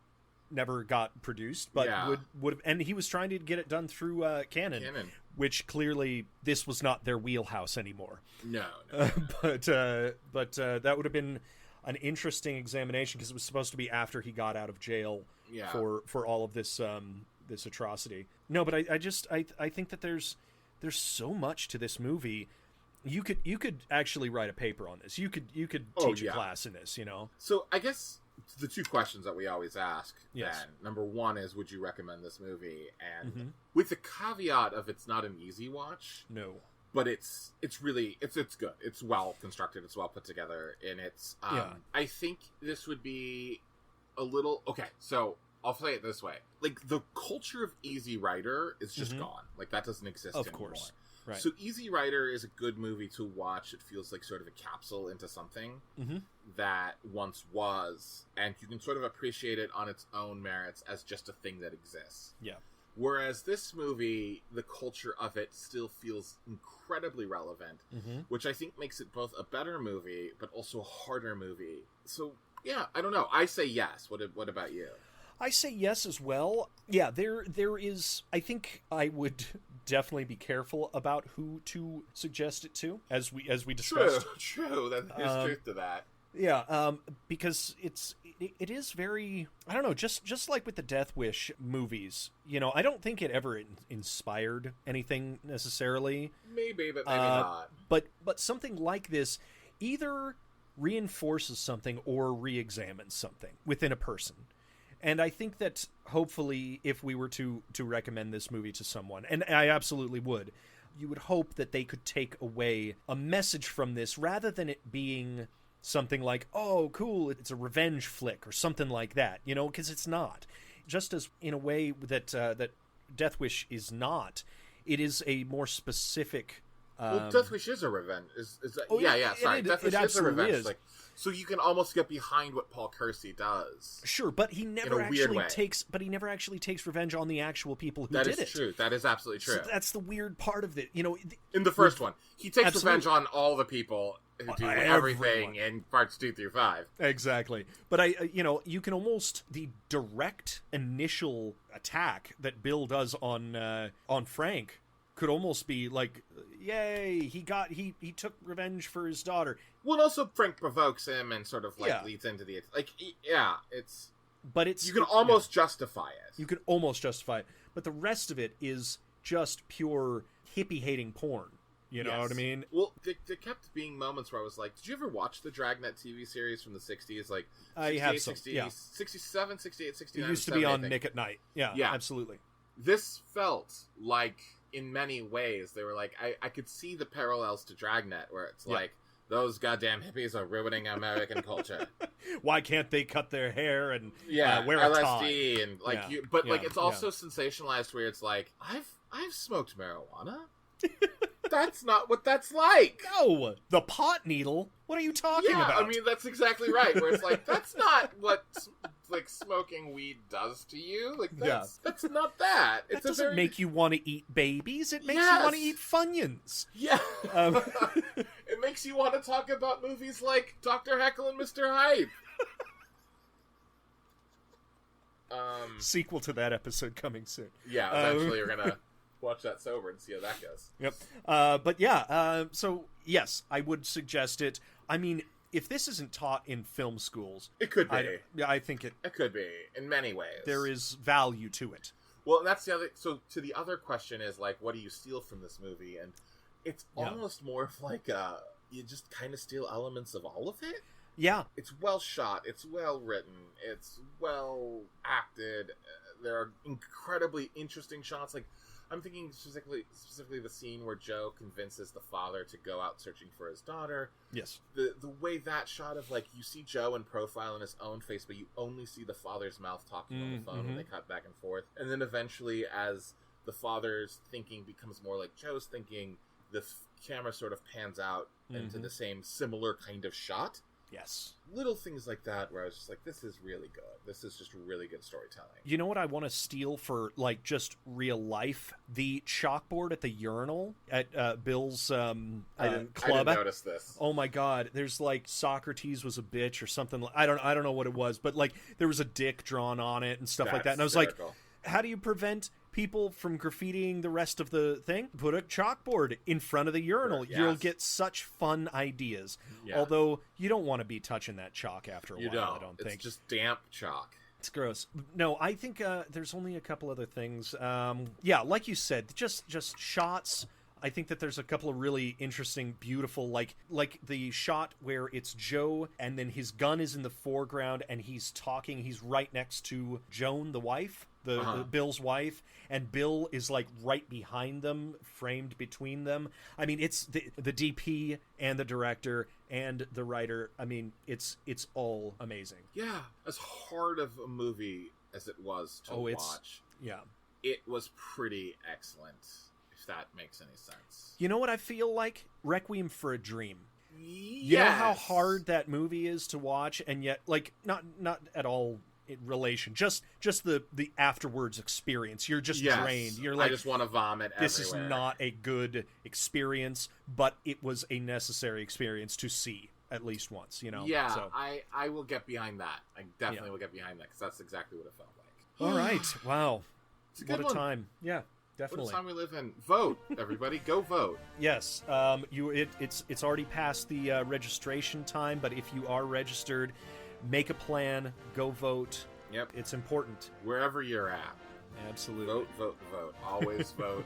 never got produced, but would have, and he was trying to get it done through Canon, which clearly this was not their wheelhouse anymore. No. But that would have been an interesting examination because it was supposed to be after he got out of jail for all of this this atrocity. No, but I think that there's so much to this movie. You could actually write a paper on this. You could teach a class in this, you know? So I guess the two questions that we always ask, yes. then, number one is, would you recommend this movie? And with the caveat of it's not an easy watch. No. But it's really it's good. It's well constructed. It's well put together, and it's I think this would be a little okay. So I'll say it this way: like the culture of Easy Rider is just gone. Like that doesn't exist anymore. Of course, right? So Easy Rider is a good movie to watch. It feels like sort of a capsule into something that once was, and you can sort of appreciate it on its own merits as just a thing that exists. Yeah. Whereas this movie, the culture of it still feels incredibly relevant, which I think makes it both a better movie, but also a harder movie. So, yeah, I don't know. I say yes. What about you? I say yes as well. Yeah, there is... I think I would definitely be careful about who to suggest it to, as we discussed. True. There's truth to that. Yeah, because it is very, I don't know, just like with the Death Wish movies, you know, I don't think it ever inspired anything necessarily. Maybe, but maybe not. But something like this either reinforces something or re-examines something within a person. And I think that hopefully if we were to recommend this movie to someone, and I absolutely would, you would hope that they could take away a message from this rather than it being something like, oh, cool, it's a revenge flick or something like that, you know, because it's not. Just as in a way that that Death Wish is not, it is a more specific... well, Death Wish is a revenge. Sorry. Death Wish is a revenge flick. So you can almost get behind what Paul Kersey does. Sure, but he never actually takes revenge on the actual people who did it. That is true. That is absolutely true. So that's the weird part of it. You know, in the first one, he takes revenge on all the people who do everything in parts 2 through 5. Exactly. But you can almost, the direct initial attack that Bill does on Frank could almost be like, yay, he took revenge for his daughter. Well, also Frank provokes him and sort of leads into the you can almost justify it. You can almost justify it, but the rest of it is just pure hippie hating porn. You know what I mean? Well, there kept being moments where I was like, did you ever watch the Dragnet TV series from the 60s? Like, I have some, 67, 68, 69, it used to be on Nick at Night. Yeah, absolutely. This felt like, in many ways, they were like, I could see the parallels to Dragnet, where it's like, those goddamn hippies are ruining American culture. Why can't they cut their hair and wear a LSD tie? And it's also sensationalized where it's like, I've smoked marijuana. That's not what that's like. No, the pot needle. What are you talking about? I mean, that's exactly right. Where it's like, that's not what like smoking weed does to you. Like that's not that. It doesn't make you want to eat babies. It makes you want to eat Funyuns. Yeah. It makes you want to talk about movies like Dr. Heckle and Mr. Hype. Sequel to that episode coming soon. Yeah, eventually we're gonna watch that sober and see how that goes. Yep. So yes, I would suggest it. I mean, if this isn't taught in film schools, it could be. I think it could be in many ways. There is value to it. Well, and that's the other. So to the other question is like, what do you steal from this movie? And it's almost more of like you just kind of steal elements of all of it. Yeah, it's well shot. It's well written. It's well acted. There are incredibly interesting shots. Like, I'm thinking specifically the scene where Joe convinces the father to go out searching for his daughter. Yes. The way that shot of, like, you see Joe in profile in his own face, but you only see the father's mouth talking on the phone when they cut back and forth. And then eventually, as the father's thinking becomes more like Joe's thinking, the camera sort of pans out into the same similar kind of shot. Yes. Little things like that where I was just like, this is really good. This is just really good storytelling. You know what I want to steal for, like, just real life? The chalkboard at the urinal at Bill's club. I didn't notice this. Oh my god. There's, like, Socrates was a bitch or something. I don't know what it was, but, like, there was a dick drawn on it and stuff like that. And I was hysterical. Like, how do you prevent people from graffitiing the rest of the thing? Put a chalkboard in front of the urinal. Yes. You'll get such fun ideas. Yeah. Although you don't want to be touching that chalk after a while, I don't think. It's just damp chalk. It's gross. No, I think there's only a couple other things. Yeah, like you said, just shots. I think that there's a couple of really interesting, beautiful, like the shot where it's Joe and then his gun is in the foreground and he's talking. He's right next to Joan, the wife, the Bill's wife, and Bill is like right behind them, framed between them. I mean, it's the DP and the director and the writer. I mean, it's all amazing. Yeah, as hard of a movie as it was to watch, it was pretty excellent. If that makes any sense. You know what I feel like? Requiem for a Dream. Yes. You know how hard that movie is to watch, and yet, like, not at all in relation. Just the afterwards experience. You're just drained. You're like, I just want to vomit this everywhere. is not a good experience, but it was a necessary experience to see at least once, you know? Yeah, so. I will get behind that. I definitely will get behind that, because that's exactly what it felt like. All right. Wow. What a time. Yeah. Definitely. What a time we live in. Vote, everybody. Go vote. Yes. It's already past the registration time, but if you are registered, make a plan. Go vote. Yep. It's important. Wherever you're at. Absolutely. Vote, vote, vote. Always vote.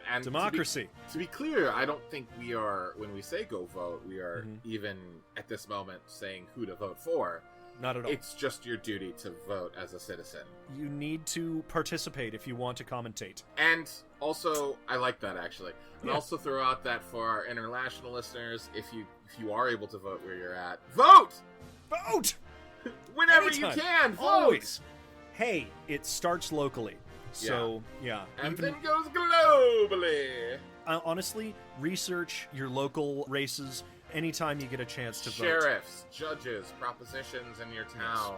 And democracy. To be clear, I don't think we are, when we say go vote, we are even at this moment saying who to vote for. Not at all. It's just your duty to vote as a citizen. You need to participate if you want to commentate. And also, I like that, actually. And also throw out that for our international listeners, if you are able to vote where you're at, vote! Vote! Whenever Anytime. you can, vote! Always. Hey, it starts locally. So, yeah. And then goes globally. Honestly, research your local races anytime you get a chance to vote. Sheriffs, judges, propositions in your town.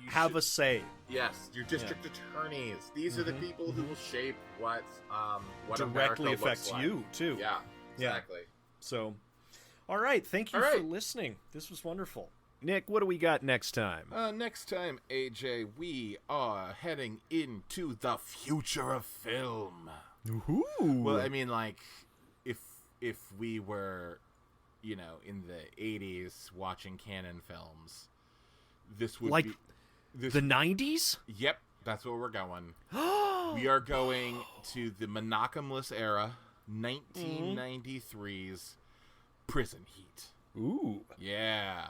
Have a say. Yes, your district attorneys. These are the people who will shape what directly America affects looks you, too. Yeah, exactly. So, all right. Thank you for listening. This was wonderful. Nick, what do we got next time? Next time, AJ, we are heading into the future of film. Ooh. Well, I mean, like, if we were, you know, in the 80s watching canon films, this would be... the 90s? Yep, that's where we're going. We are going to the monogamous era, 1993's Prison Heat. Ooh. Yeah.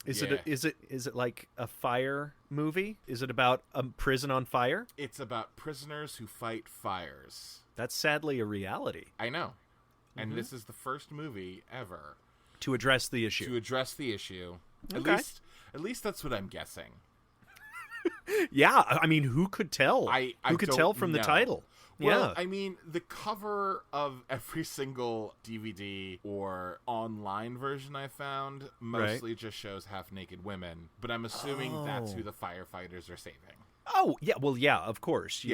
Is it like a fire movie? Is it about a prison on fire? It's about prisoners who fight fires. That's sadly a reality. I know. And this is the first movie ever to address the issue. Okay. At least that's what I'm guessing. Yeah, I mean, who could tell? Who could tell from the title? Well, I mean, the cover of every single DVD or online version I found mostly just shows half-naked women, but I'm assuming that's who the firefighters are saving. Oh, yeah, well, yeah, of course.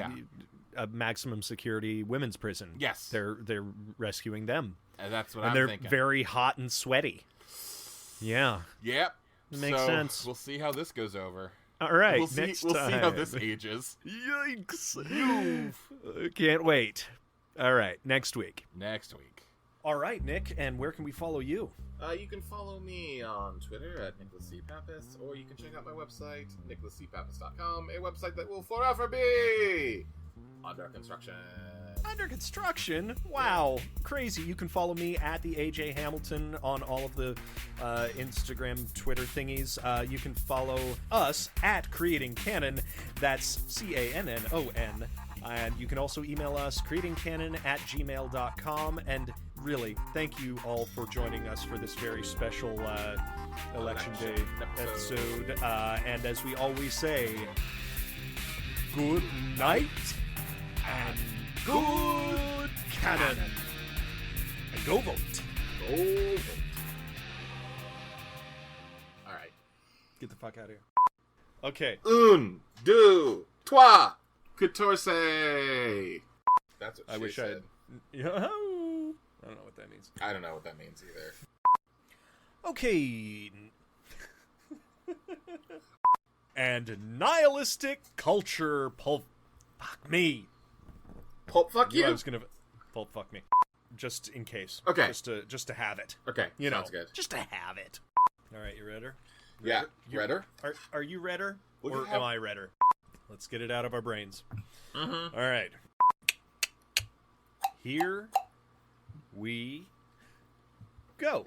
A maximum security women's prison. Yes. They're rescuing them. And that's what I'm thinking. And they're very hot and sweaty. Yeah. Yep. It makes sense. We'll see how this goes over. All right, we'll see how this ages. Yikes! Can't wait. All right, next week. All right, Nick, and where can we follow you? You can follow me on Twitter at Nicholas C. Pappas, or you can check out my website, nicholascpappas.com, a website that will forever be under construction. Under construction? Wow. Crazy. You can follow me at the AJ Hamilton on all of the Instagram, Twitter thingies. You can follow us at Creating Canon. That's CANNON. And you can also email us, creatingcanon@gmail.com. And really, thank you all for joining us for this very special Election Day episode. And as we always say, good night and good canon. And go vote. Go vote. All right. Get the fuck out of here. Okay. Un, deux, trois, quatorze. That's what I wish said. I don't know what that means. I don't know what that means either. Okay. And nihilistic culture pulp fuck me. Pulp fuck you? I was gonna pulp fuck me. Just in case. Okay. Just to have it. Okay. You Sounds know, good. just to have it. All right, you redder? Yeah. Redder? Are you redder? Or am I redder? Let's get it out of our brains. Mm-hmm. All right. Here we go.